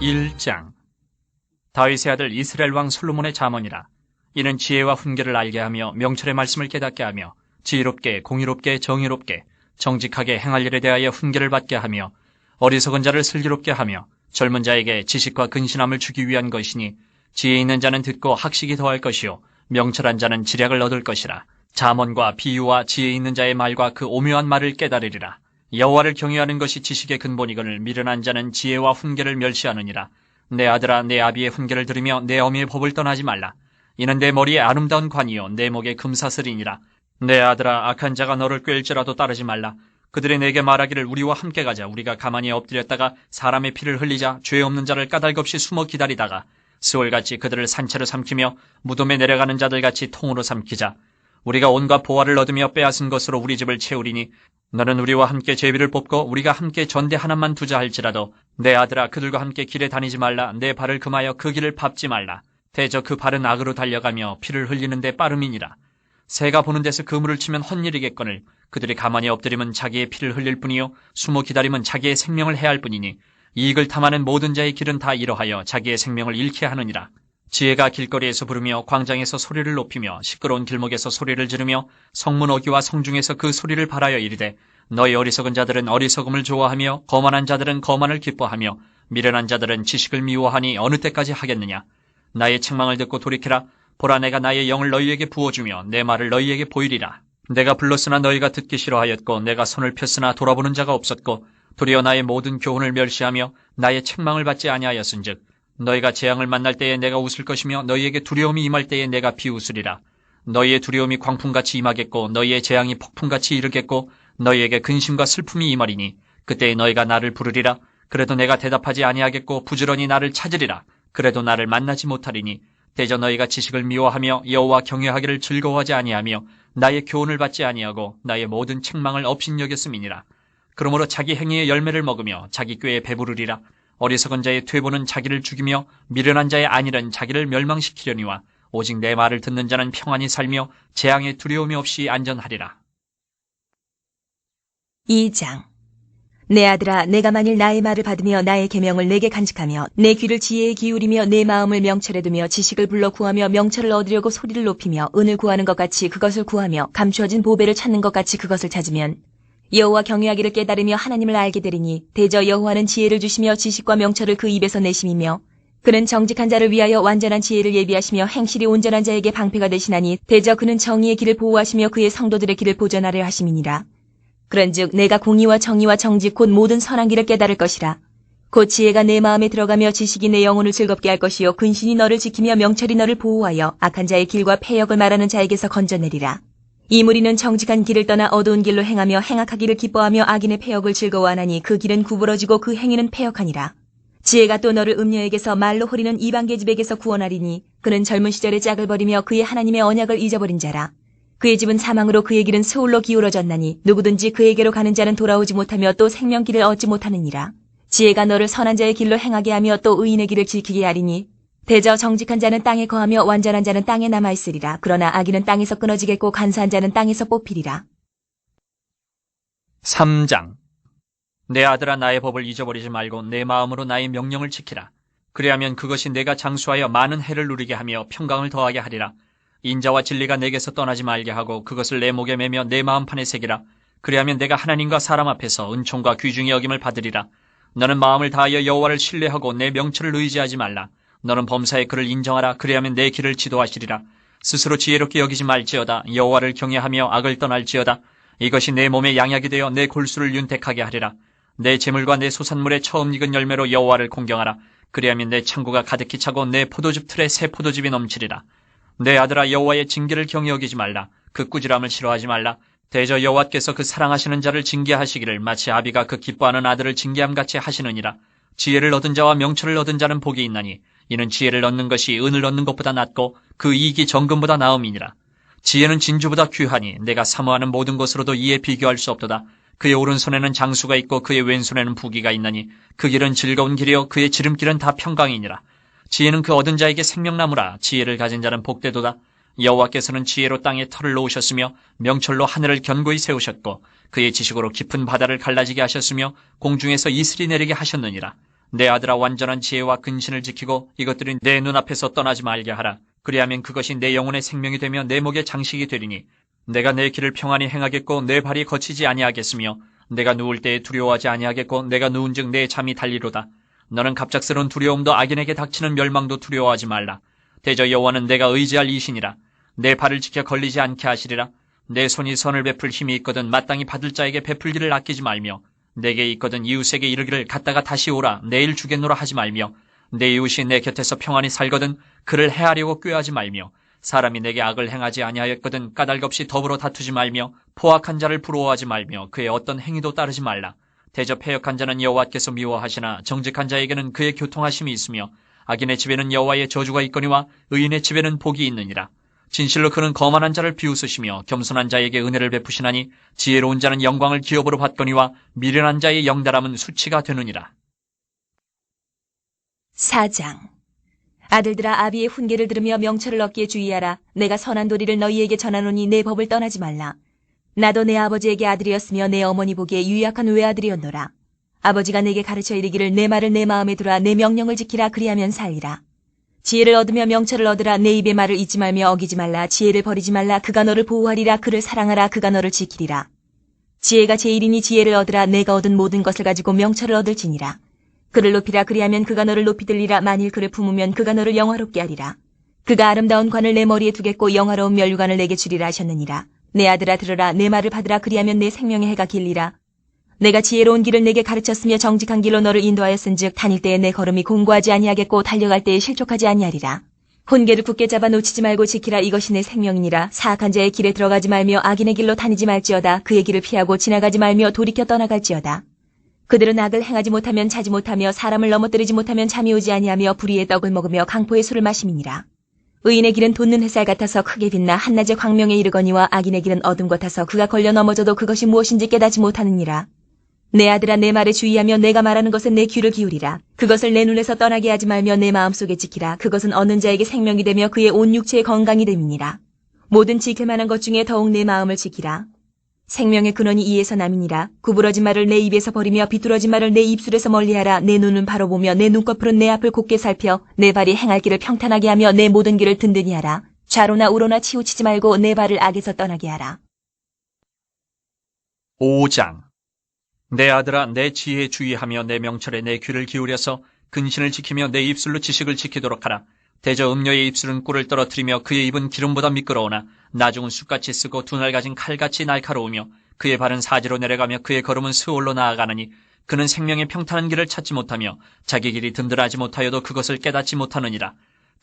1장. 다윗의 아들 이스라엘 왕 솔로몬의 잠언이라. 이는 지혜와 훈계를 알게 하며 명철의 말씀을 깨닫게 하며 지혜롭게 공의롭게 정의롭게 정직하게 행할 일에 대하여 훈계를 받게 하며 어리석은 자를 슬기롭게 하며 젊은 자에게 지식과 근신함을 주기 위한 것이니, 지혜 있는 자는 듣고 학식이 더할 것이요 명철한 자는 지략을 얻을 것이라. 잠언과 비유와 지혜 있는 자의 말과 그 오묘한 말을 깨달으리라. 여호와를 경외하는 것이 지식의 근본이거늘 미련한 자는 지혜와 훈계를 멸시하느니라. 내 아들아, 내 아비의 훈계를 들으며 내 어미의 법을 떠나지 말라. 이는 내 머리에 아름다운 관이요 내 목에 금사슬이니라. 내 아들아, 악한 자가 너를 꾀일지라도 따르지 말라. 그들이 내게 말하기를 우리와 함께 가자. 우리가 가만히 엎드렸다가 사람의 피를 흘리자. 죄 없는 자를 까닭없이 숨어 기다리다가 스월같이 그들을 산채로 삼키며 무덤에 내려가는 자들같이 통으로 삼키자. 우리가 온갖 보화를 얻으며 빼앗은 것으로 우리 집을 채우리니, 너는 우리와 함께 제비를 뽑고 우리가 함께 전대 하나만 두자 할지라도 내 아들아, 그들과 함께 길에 다니지 말라. 내 발을 금하여 그 길을 밟지 말라. 대저 그 발은 악으로 달려가며 피를 흘리는데 빠름이니라. 새가 보는 데서 그물을 치면 헛일이겠거늘 그들이 가만히 엎드리면 자기의 피를 흘릴 뿐이요 숨어 기다리면 자기의 생명을 해할 뿐이니, 이익을 탐하는 모든 자의 길은 다 이러하여 자기의 생명을 잃게 하느니라. 지혜가 길거리에서 부르며 광장에서 소리를 높이며 시끄러운 길목에서 소리를 지르며 성문 어귀와 성중에서 그 소리를 발하여 이르되, 너희 어리석은 자들은 어리석음을 좋아하며 거만한 자들은 거만을 기뻐하며 미련한 자들은 지식을 미워하니 어느 때까지 하겠느냐. 나의 책망을 듣고 돌이키라. 보라, 내가 나의 영을 너희에게 부어주며 내 말을 너희에게 보이리라. 내가 불렀으나 너희가 듣기 싫어하였고 내가 손을 폈으나 돌아보는 자가 없었고 도리어 나의 모든 교훈을 멸시하며 나의 책망을 받지 아니하였은즉, 너희가 재앙을 만날 때에 내가 웃을 것이며 너희에게 두려움이 임할 때에 내가 비웃으리라. 너희의 두려움이 광풍같이 임하겠고 너희의 재앙이 폭풍같이 이르겠고 너희에게 근심과 슬픔이 임하리니, 그때에 너희가 나를 부르리라. 그래도 내가 대답하지 아니하겠고 부지런히 나를 찾으리라. 그래도 나를 만나지 못하리니, 대저 너희가 지식을 미워하며 여호와 경외하기를 즐거워하지 아니하며 나의 교훈을 받지 아니하고 나의 모든 책망을 업신여겼음이니라. 그러므로 자기 행위의 열매를 먹으며 자기 꾀에 배부르리라. 어리석은 자의 퇴보는 자기를 죽이며 미련한 자의 안일은 자기를 멸망시키려니와 오직 내 말을 듣는 자는 평안히 살며 재앙의 두려움이 없이 안전하리라. 2장. 내 아들아, 내가 만일 나의 말을 받으며 나의 계명을 내게 간직하며 내 귀를 지혜에 기울이며 내 마음을 명철에 두며 지식을 불러 구하며 명철을 얻으려고 소리를 높이며 은을 구하는 것 같이 그것을 구하며 감추어진 보배를 찾는 것 같이 그것을 찾으면 여호와 경외하기를 깨달으며 하나님을 알게 되리니, 대저 여호와는 지혜를 주시며 지식과 명철을 그 입에서 내심이며 그는 정직한 자를 위하여 완전한 지혜를 예비하시며 행실이 온전한 자에게 방패가 되시나니, 대저 그는 정의의 길을 보호하시며 그의 성도들의 길을 보전하려 하심이니라. 그런즉 내가 공의와 정의와 정직 곧 모든 선한 길을 깨달을 것이라. 곧 지혜가 내 마음에 들어가며 지식이 내 영혼을 즐겁게 할 것이요 근신이 너를 지키며 명철이 너를 보호하여 악한 자의 길과 패역을 말하는 자에게서 건져내리라. 이 무리는 정직한 길을 떠나 어두운 길로 행하며 행악하기를 기뻐하며 악인의 패역을 즐거워하나니 그 길은 구부러지고 그 행위는 패역하니라. 지혜가 또 너를 음녀에게서 말로 호리는 이방계집에게서 구원하리니, 그는 젊은 시절에 짝을 버리며 그의 하나님의 언약을 잊어버린 자라. 그의 집은 사망으로 그의 길은 스올로 기울어졌나니, 누구든지 그에게로 가는 자는 돌아오지 못하며 또 생명길을 얻지 못하느니라. 지혜가 너를 선한 자의 길로 행하게 하며 또 의인의 길을 지키게 하리니, 대저 정직한 자는 땅에 거하며 완전한 자는 땅에 남아있으리라. 그러나 악인은 땅에서 끊어지겠고 간사한 자는 땅에서 뽑히리라. 3장. 내 아들아, 나의 법을 잊어버리지 말고 내 마음으로 나의 명령을 지키라. 그리하면 그것이 내가 장수하여 많은 해를 누리게 하며 평강을 더하게 하리라. 인자와 진리가 내게서 떠나지 말게 하고 그것을 내 목에 매며 내 마음판에 새기라. 그리하면 내가 하나님과 사람 앞에서 은총과 귀중히 여김을 받으리라. 너는 마음을 다하여 여호와를 신뢰하고 내 명철을 의지하지 말라. 너는 범사의 그를 인정하라. 그리하면 내 길을 지도하시리라. 스스로 지혜롭게 여기지 말지어다. 여호와를 경외하며 악을 떠날지어다. 이것이 내 몸에 양약이 되어 내 골수를 윤택하게 하리라. 내 재물과 내 소산물의 처음 익은 열매로 여호와를 공경하라. 그리하면 내 창고가 가득히 차고 내 포도즙 틀에 새 포도즙이 넘치리라. 내 아들아, 여호와의 징계를 경히 여기지 말라. 그 꾸지람을 싫어하지 말라. 대저 여호와께서 그 사랑하시는 자를 징계하시기를 마치 아비가 그 기뻐하는 아들을 징계함같이 하시느니라. 지혜를 얻은 자와 명철을 얻은 자는 복이 있나니, 이는 지혜를 얻는 것이 은을 얻는 것보다 낫고 그 이익이 정금보다 나음이니라. 지혜는 진주보다 귀하니 내가 사모하는 모든 것으로도 이에 비교할 수 없도다. 그의 오른손에는 장수가 있고 그의 왼손에는 부귀가 있나니, 그 길은 즐거운 길이요 그의 지름길은 다 평강이니라. 지혜는 그 얻은 자에게 생명나무라. 지혜를 가진 자는 복되도다. 여호와께서는 지혜로 땅에 털을 놓으셨으며 명철로 하늘을 견고히 세우셨고 그의 지식으로 깊은 바다를 갈라지게 하셨으며 공중에서 이슬이 내리게 하셨느니라. 내 아들아 완전한 지혜와 근신을 지키고 이것들이 내 눈앞에서 떠나지 말게 하라. 그리하면 그것이 내 영혼의 생명이 되며 내 목의 장식이 되리니 내가 내 길을 평안히 행하겠고 내 발이 거치지 아니하겠으며 내가 누울 때에 두려워하지 아니하겠고 내가 누운즉 내 잠이 달리로다. 너는 갑작스러운 두려움도 악인에게 닥치는 멸망도 두려워하지 말라. 대저 여호와는 내가 의지할 이신이라. 내 발을 지켜 걸리지 않게 하시리라. 내 손이 선을 베풀 힘이 있거든 마땅히 받을 자에게 베풀기를 아끼지 말며 내게 있거든 이웃에게 이르기를 갔다가 다시 오라 내일 주겠노라 하지 말며 내 이웃이 내 곁에서 평안히 살거든 그를 해하려고 꾀하지 말며 사람이 내게 악을 행하지 아니하였거든 까닭 없이 더불어 다투지 말며 포악한 자를 부러워하지 말며 그의 어떤 행위도 따르지 말라. 대저 패역한 자는 여호와께서 미워하시나 정직한 자에게는 그의 교통하심이 있으며 악인의 집에는 여호와의 저주가 있거니와 의인의 집에는 복이 있느니라. 진실로 그는 거만한 자를 비웃으시며 겸손한 자에게 은혜를 베푸시나니 지혜로운 자는 영광을 기업으로 받거니와 미련한 자의 영달함은 수치가 되느니라. 4장. 아들들아 아비의 훈계를 들으며 명철을 얻기에 주의하라. 내가 선한 도리를 너희에게 전하노니 내 법을 떠나지 말라. 나도 내 아버지에게 아들이었으며 내 어머니 보기에 유약한 외아들이었노라. 아버지가 내게 가르쳐 이르기를 내 말을 내 마음에 두라. 내 명령을 지키라. 그리하면 살리라. 지혜를 얻으며 명철을 얻으라. 내 입의 말을 잊지 말며 어기지 말라. 지혜를 버리지 말라. 그가 너를 보호하리라. 그를 사랑하라. 그가 너를 지키리라. 지혜가 제일이니 지혜를 얻으라. 내가 얻은 모든 것을 가지고 명철을 얻을지니라. 그를 높이라. 그리하면 그가 너를 높이 들리라. 만일 그를 품으면 그가 너를 영화롭게 하리라. 그가 아름다운 관을 내 머리에 두겠고 영화로운 면류관을 내게 주리라 하셨느니라. 내 아들아 들으라. 내 말을 받으라. 그리하면 내 생명의 해가 길리라. 내가 지혜로운 길을 내게 가르쳤으며 정직한 길로 너를 인도하였은즉 다닐 때에 내 걸음이 공고하지 아니하겠고 달려갈 때에 실족하지 아니하리라. 훈계를 굳게 잡아 놓치지 말고 지키라. 이것이 내 생명이니라. 사악한 자의 길에 들어가지 말며 악인의 길로 다니지 말지어다. 그의 길을 피하고 지나가지 말며 돌이켜 떠나갈지어다. 그들은 악을 행하지 못하면 자지 못하며 사람을 넘어뜨리지 못하면 잠이 오지 아니하며 불의의 떡을 먹으며 강포의 술을 마심이니라. 의인의 길은 돋는 햇살 같아서 크게 빛나 한낮의 광명에 이르거니와 악인의 길은 어둠 같아서 그가 걸려 넘어져도 그것이 무엇인지 깨닫지 못하느니라. 내 아들아 내 말에 주의하며 내가 말하는 것에 내 귀를 기울이라. 그것을 내 눈에서 떠나게 하지 말며 내 마음속에 지키라. 그것은 얻는 자에게 생명이 되며 그의 온 육체의 건강이 됨이니라. 모든 지킬 만한 것 중에 더욱 내 마음을 지키라. 생명의 근원이 이에서 남이니라. 구부러진 말을 내 입에서 버리며 비뚤어진 말을 내 입술에서 멀리하라. 내 눈은 바로 보며 내 눈꺼풀은 내 앞을 곱게 살펴 내 발이 행할 길을 평탄하게 하며 내 모든 길을 든든히 하라. 좌로나 우로나 치우치지 말고 내 발을 악에서 떠나게 하라. 5장. 내 아들아 내 지혜에 주의하며 내 명철에 내 귀를 기울여서 근신을 지키며 내 입술로 지식을 지키도록 하라. 대저 음녀의 입술은 꿀을 떨어뜨리며 그의 입은 기름보다 미끄러우나 나중은 숯같이 쓰고 두 날 가진 칼같이 날카로우며 그의 발은 사지로 내려가며 그의 걸음은 스올로 나아가느니 그는 생명의 평탄한 길을 찾지 못하며 자기 길이 든든하지 못하여도 그것을 깨닫지 못하느니라.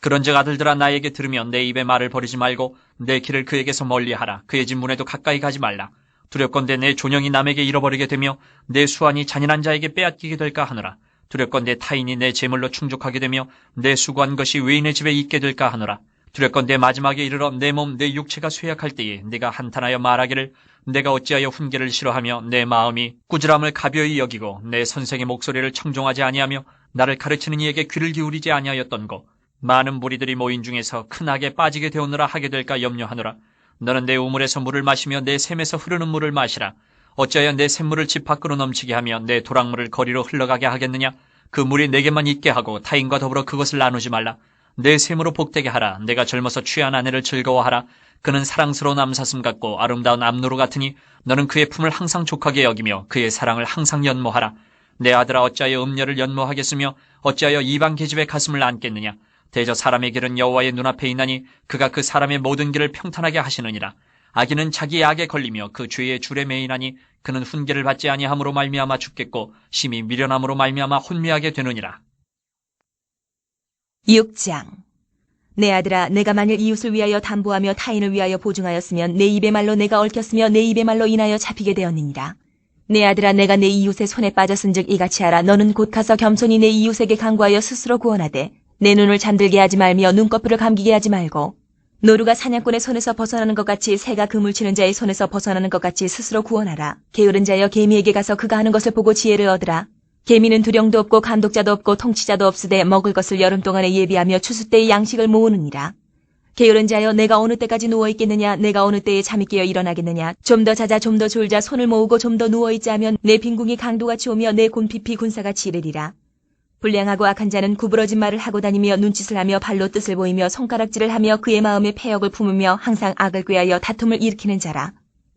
그런즉 아들들아 나에게 들으며 내 입의 말을 버리지 말고 내 길을 그에게서 멀리하라. 그의 집 문에도 가까이 가지 말라. 두렵건대 내 존영이 남에게 잃어버리게 되며 내 수완이 잔인한 자에게 빼앗기게 될까 하노라. 두렵건대 타인이 내 재물로 충족하게 되며 내 수고한 것이 외인의 집에 있게 될까 하노라. 두렵건대 마지막에 이르러 내 몸 내 육체가 쇠약할 때에 네가 한탄하여 말하기를 내가 어찌하여 훈계를 싫어하며 내 마음이 꾸지람을 가벼이 여기고 내 선생의 목소리를 청종하지 아니하며 나를 가르치는 이에게 귀를 기울이지 아니하였던고. 많은 무리들이 모인 중에서 큰 악에 빠지게 되었느라 하게 될까 염려하노라. 너는 내 우물에서 물을 마시며 내 샘에서 흐르는 물을 마시라. 어찌하여 내 샘물을 집 밖으로 넘치게 하며 내 도랑물을 거리로 흘러가게 하겠느냐. 그 물이 내게만 있게 하고 타인과 더불어 그것을 나누지 말라. 내 샘으로 복되게 하라. 내가 젊어서 취한 아내를 즐거워하라. 그는 사랑스러운 암사슴 같고 아름다운 암노루 같으니 너는 그의 품을 항상 족하게 여기며 그의 사랑을 항상 연모하라. 내 아들아 어찌하여 음녀를 연모하겠으며 어찌하여 이방 계집의 가슴을 안겠느냐. 대저 사람의 길은 여호와의 눈앞에 있나니 그가 그 사람의 모든 길을 평탄하게 하시느니라. 악인은 자기 악에 걸리며 그 죄의 줄에 매이나니 그는 훈계를 받지 아니함으로 말미암아 죽겠고 심히 미련함으로 말미암아 혼미하게 되느니라. 6장. 내 아들아 내가 만일 이웃을 위하여 담보하며 타인을 위하여 보증하였으면 내 입의 말로 내가 얽혔으며 내 입의 말로 인하여 잡히게 되었느니라. 내 아들아 내가 내 이웃의 손에 빠졌은즉 이같이 하라. 너는 곧 가서 겸손히 내 이웃에게 간구하여 스스로 구원하되 내 눈을 잠들게 하지 말며 눈꺼풀을 감기게 하지 말고 노루가 사냥꾼의 손에서 벗어나는 것 같이 새가 그물 치는 자의 손에서 벗어나는 것 같이 스스로 구원하라. 게으른 자여 개미에게 가서 그가 하는 것을 보고 지혜를 얻으라. 개미는 두령도 없고 감독자도 없고 통치자도 없으되 먹을 것을 여름 동안에 예비하며 추수 때의 양식을 모으느니라. 게으른 자여 내가 어느 때까지 누워있겠느냐. 내가 어느 때에 잠이 깨어 일어나겠느냐. 좀 더 자자 좀 더 졸자. 손을 모으고 좀 더 누워있자 하면 내 빈궁이 강도같이 오며 내 곤핍이 군사같이 이르리라. 불량하고 악한 자는 구부러진 말을 하고 다니며 눈짓을 하며 발로 뜻을 보이며 손가락질을 하며 그의 마음에 패역을 품으며 항상 악을 꾀하여 다툼을 일으키는 자라.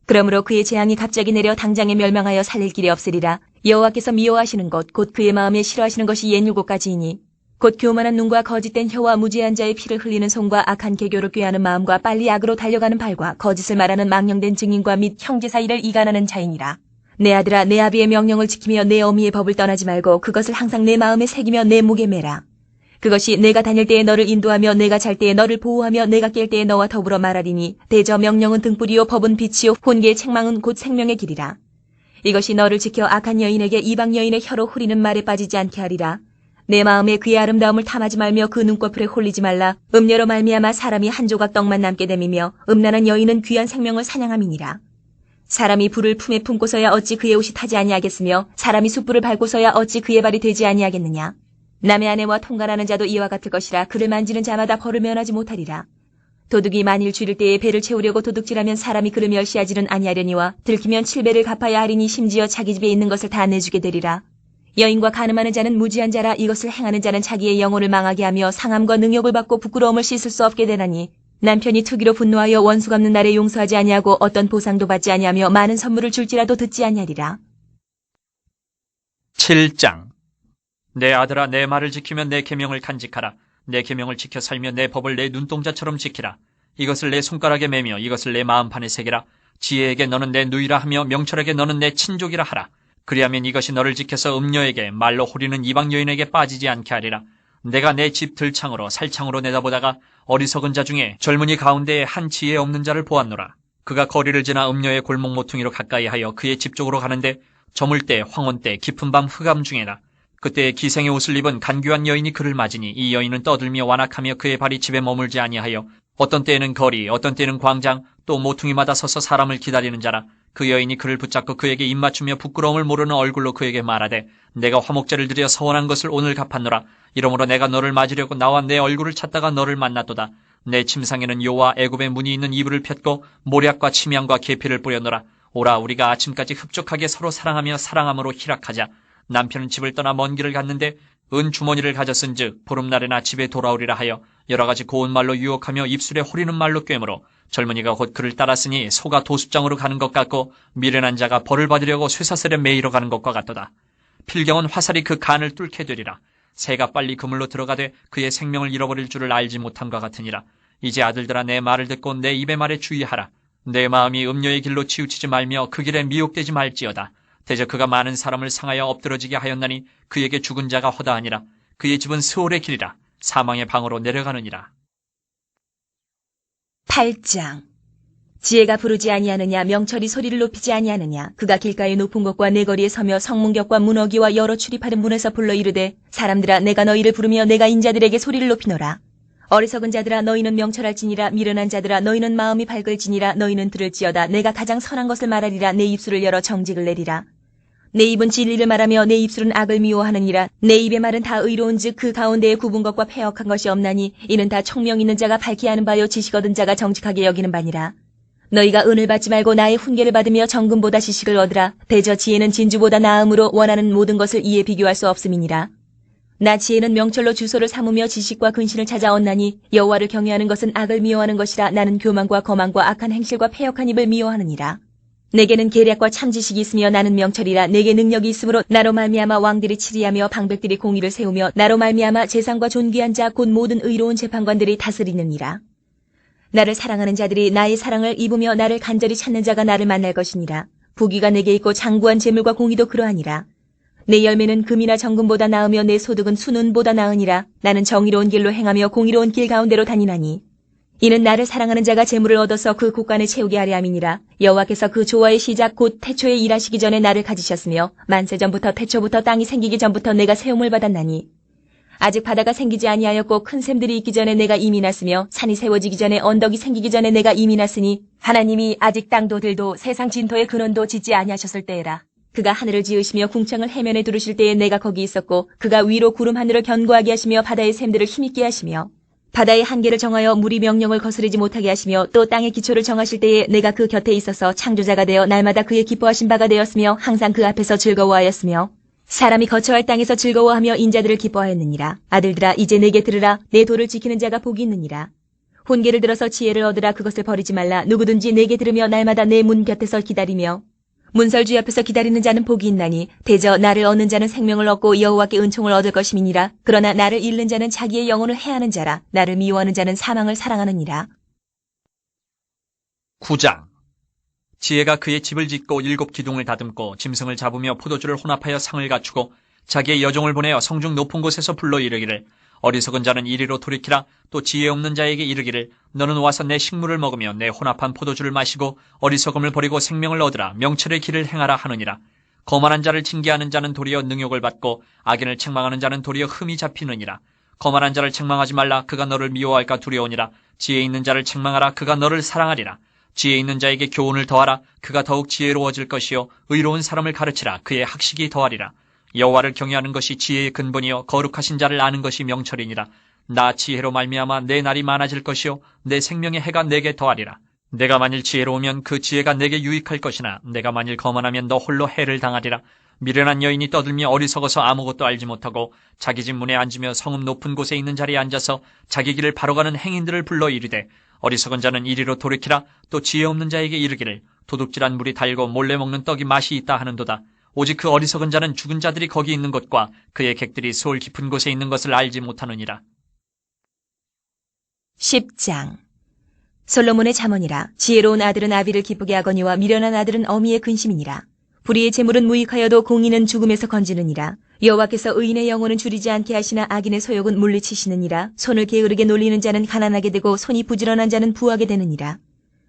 그러므로 그의 재앙이 갑자기 내려 당장에 멸망하여 살릴 길이 없으리라. 여호와께서 미워하시는 것 곧 그의 마음에 싫어하시는 것이 옛 7가지이니 곧 교만한 눈과 거짓된 혀와 무지한 자의 피를 흘리는 손과 악한 계교를 꾀하는 마음과 빨리 악으로 달려가는 발과 거짓을 말하는 망령된 증인과 및 형제 사이를 이간하는 자이니라. 내 아들아, 내 아비의 명령을 지키며 내 어미의 법을 떠나지 말고 그것을 항상 내 마음에 새기며 내 목에 매라. 그것이 내가 다닐 때에 너를 인도하며 내가 잘 때에 너를 보호하며 내가 깰 때에 너와 더불어 말하리니 대저 명령은 등불이요 법은 빛이요 혼계의 책망은 곧 생명의 길이라. 이것이 너를 지켜 악한 여인에게 이방 여인의 혀로 후리는 말에 빠지지 않게 하리라. 내 마음에 그의 아름다움을 탐하지 말며 그 눈꺼풀에 홀리지 말라. 음녀로 말미암아 사람이 한 조각 떡만 남게 됨이며 음란한 여인은 귀한 생명을 사냥함이니라. 사람이 불을 품에 품고서야 어찌 그의 옷이 타지 아니하겠으며 사람이 숯불을 밟고서야 어찌 그의 발이 되지 아니하겠느냐. 남의 아내와 통관하는 자도 이와 같을 것이라. 그를 만지는 자마다 벌을 면하지 못하리라. 도둑이 만일 줄일 때에 배를 채우려고 도둑질하면 사람이 그를 멸시하지는 아니하려니와 들키면 7배를 갚아야 하리니 심지어 자기 집에 있는 것을 다 내주게 되리라. 여인과 간음하는 자는 무지한 자라. 이것을 행하는 자는 자기의 영혼을 망하게 하며 상함과 능욕을 받고 부끄러움을 씻을 수 없게 되나니 남편이 투기로 분노하여 원수 갚는 날에 용서하지 아니하고 어떤 보상도 받지 아니하며 많은 선물을 줄지라도 듣지 아니하리라. 7장. 내 아들아, 내 말을 지키면 내 계명을 간직하라. 내 계명을 지켜 살며 내 법을 내 눈동자처럼 지키라. 이것을 내 손가락에 매며 이것을 내 마음판에 새기라. 지혜에게 너는 내 누이라 하며 명철에게 너는 내 친족이라 하라. 그리하면 이것이 너를 지켜서 음녀에게 말로 호리는 이방 여인에게 빠지지 않게 하리라. 내가 내 집 들창으로 살창으로 내다보다가 어리석은 자 중에 젊은이 가운데에 한 지혜 없는 자를 보았노라. 그가 거리를 지나 음녀의 골목 모퉁이로 가까이 하여 그의 집 쪽으로 가는데 저물 때 황혼 때 깊은 밤 흑암 중에나 그때 기생의 옷을 입은 간교한 여인이 그를 맞으니 이 여인은 떠들며 완악하며 그의 발이 집에 머물지 아니하여 어떤 때에는 거리 어떤 때에는 광장 또 모퉁이마다 서서 사람을 기다리는 자라. 그 여인이 그를 붙잡고 그에게 입맞추며 부끄러움을 모르는 얼굴로 그에게 말하되 내가 화목제를 드려 서원한 것을 오늘 갚았노라. 이러므로 내가 너를 맞으려고 나와 내 얼굴을 찾다가 너를 만났도다. 내 침상에는 요와 애굽의 문이 있는 이불을 폈고 모략과 침향과 계피를 뿌렸노라. 오라, 우리가 아침까지 흡족하게 서로 사랑하며 사랑함으로 희락하자. 남편은 집을 떠나 먼 길을 갔는데 은 주머니를 가졌은즉 보름날에나 집에 돌아오리라 하여 여러 가지 고운 말로 유혹하며 입술에 호리는 말로 꿰므로 젊은이가 곧 그를 따랐으니 소가 도습장으로 가는 것 같고 미련한 자가 벌을 받으려고 쇠사슬에 매이러 가는 것과 같도다. 필경은 화살이 그 간을 뚫게 되리라. 새가 빨리 그물로 들어가되 그의 생명을 잃어버릴 줄을 알지 못함과 같으니라. 이제 아들들아, 내 말을 듣고 내 입의 말에 주의하라. 내 마음이 음녀의 길로 치우치지 말며 그 길에 미혹되지 말지어다. 대저 그가 많은 사람을 상하여 엎드러지게 하였나니 그에게 죽은 자가 허다하니라. 그의 집은 스올의 길이라. 사망의 방으로 내려가느니라. 8장. 지혜가 부르지 아니하느냐, 명철이 소리를 높이지 아니하느냐. 그가 길가의 높은 곳과 내거리에 서며 성문격과 문어기와 여러 출입하는 문에서 불러 이르되 사람들아, 내가 너희를 부르며 내가 인자들에게 소리를 높이노라. 어리석은 자들아, 너희는 명철할지니라. 미련한 자들아, 너희는 마음이 밝을지니라. 너희는 들을지어다. 내가 가장 선한 것을 말하리라. 내 입술을 열어 정직을 내리라. 내 입은 진리를 말하며 내 입술은 악을 미워하느니라. 내 입의 말은 다 의로운즉 그 가운데에 굽은 것과 패역한 것이 없나니 이는 다 총명 있는 자가 밝히 하는 바요 지식 얻은 자가 정직하게 여기는 바니라. 너희가 은을 받지 말고 나의 훈계를 받으며 정금보다 지식을 얻으라. 대저 지혜는 진주보다 나음으로 원하는 모든 것을 이에 비교할 수 없음이니라. 나 지혜는 명철로 주소를 삼으며 지식과 근신을 찾아 얻나니 여호와를 경외하는 것은 악을 미워하는 것이라. 나는 교만과 거만과 악한 행실과 패역한 입을 미워하느니라. 내게는 계략과 참지식이 있으며 나는 명철이라. 내게 능력이 있으므로 나로 말미암아 왕들이 치리하며 방백들이 공의를 세우며 나로 말미암아 재상과 존귀한 자 곧 모든 의로운 재판관들이 다스리느니라. 나를 사랑하는 자들이 나의 사랑을 입으며 나를 간절히 찾는 자가 나를 만날 것이니라. 부귀가 내게 있고 장구한 재물과 공의도 그러하니라. 내 열매는 금이나 정금보다 나으며 내 소득은 순은보다 나으니라. 나는 정의로운 길로 행하며 공의로운 길 가운데로 다니나니 이는 나를 사랑하는 자가 재물을 얻어서 그 곳간을 채우게 하려 함이니라. 여호와께서 그 조화의 시작 곧 태초에 일하시기 전에 나를 가지셨으며 만세 전부터 태초부터 땅이 생기기 전부터 내가 세움을 받았나니 아직 바다가 생기지 아니하였고 큰 샘들이 있기 전에 내가 이미 났으며 산이 세워지기 전에 언덕이 생기기 전에 내가 이미 났으니 하나님이 아직 땅도 들도 세상 진토의 근원도 짓지 아니하셨을 때에라. 그가 하늘을 지으시며 궁창을 해면에 두르실 때에 내가 거기 있었고 그가 위로 구름 하늘을 견고하게 하시며 바다의 샘들을 힘있게 하시며 바다의 한계를 정하여 물이 명령을 거스르지 못하게 하시며 또 땅의 기초를 정하실 때에 내가 그 곁에 있어서 창조자가 되어 날마다 그의 기뻐하신 바가 되었으며 항상 그 앞에서 즐거워하였으며 사람이 거처할 땅에서 즐거워하며 인자들을 기뻐하였느니라. 아들들아 이제 내게 들으라. 내 도를 지키는 자가 복이 있느니라. 훈계를 들어서 지혜를 얻으라. 그것을 버리지 말라. 누구든지 내게 들으며 날마다 내 문 곁에서 기다리며 문설주 앞에서 기다리는 자는 복이 있나니 대저 나를 얻는 자는 생명을 얻고 여호와께 은총을 얻을 것임이니라. 그러나 나를 잃는 자는 자기의 영혼을 해하는 자라. 나를 미워하는 자는 사망을 사랑하느니라. 9장. 지혜가 그의 집을 짓고 7 기둥을 다듬고 짐승을 잡으며 포도주를 혼합하여 상을 갖추고 자기의 여종을 보내어 성중 높은 곳에서 불러 이르기를 어리석은 자는 이리로 돌이키라. 또 지혜 없는 자에게 이르기를 너는 와서 내 식물을 먹으며 내 혼합한 포도주를 마시고 어리석음을 버리고 생명을 얻으라. 명철의 길을 행하라 하느니라. 거만한 자를 징계하는 자는 도리어 능욕을 받고 악인을 책망하는 자는 도리어 흠이 잡히느니라. 거만한 자를 책망하지 말라. 그가 너를 미워할까 두려우니라. 지혜 있는 자를 책망하라. 그가 너를 사랑하리라. 지혜 있는 자에게 교훈을 더하라. 그가 더욱 지혜로워질 것이요 의로운 사람을 가르치라. 그의 학식이 더하리라. 여호와를 경외하는 것이 지혜의 근본이요 거룩하신 자를 아는 것이 명철이니라. 나 지혜로 말미암아 내 날이 많아질 것이요 내 생명의 해가 내게 더하리라. 내가 만일 지혜로우면 그 지혜가 내게 유익할 것이나 내가 만일 거만하면 너 홀로 해를 당하리라. 미련한 여인이 떠들며 어리석어서 아무것도 알지 못하고 자기 집 문에 앉으며 성읍 높은 곳에 있는 자리에 앉아서 자기 길을 바로 가는 행인들을 불러 이르되 어리석은 자는 이리로 돌이키라. 또 지혜 없는 자에게 이르기를 도둑질한 물이 달고 몰래 먹는 떡이 맛이 있다 하는도다. 오직 그 어리석은 자는 죽은 자들이 거기 있는 곳과 그의 객들이 수월 깊은 곳에 있는 것을 알지 못하느니라. 10장. 솔로몬의 잠언이라. 지혜로운 아들은 아비를 기쁘게 하거니와 미련한 아들은 어미의 근심이니라. 불의의 재물은 무익하여도 공의는 죽음에서 건지느니라. 여호와께서 의인의 영혼은 줄이지 않게 하시나 악인의 소욕은 물리치시느니라. 손을 게으르게 놀리는 자는 가난하게 되고 손이 부지런한 자는 부하게 되느니라.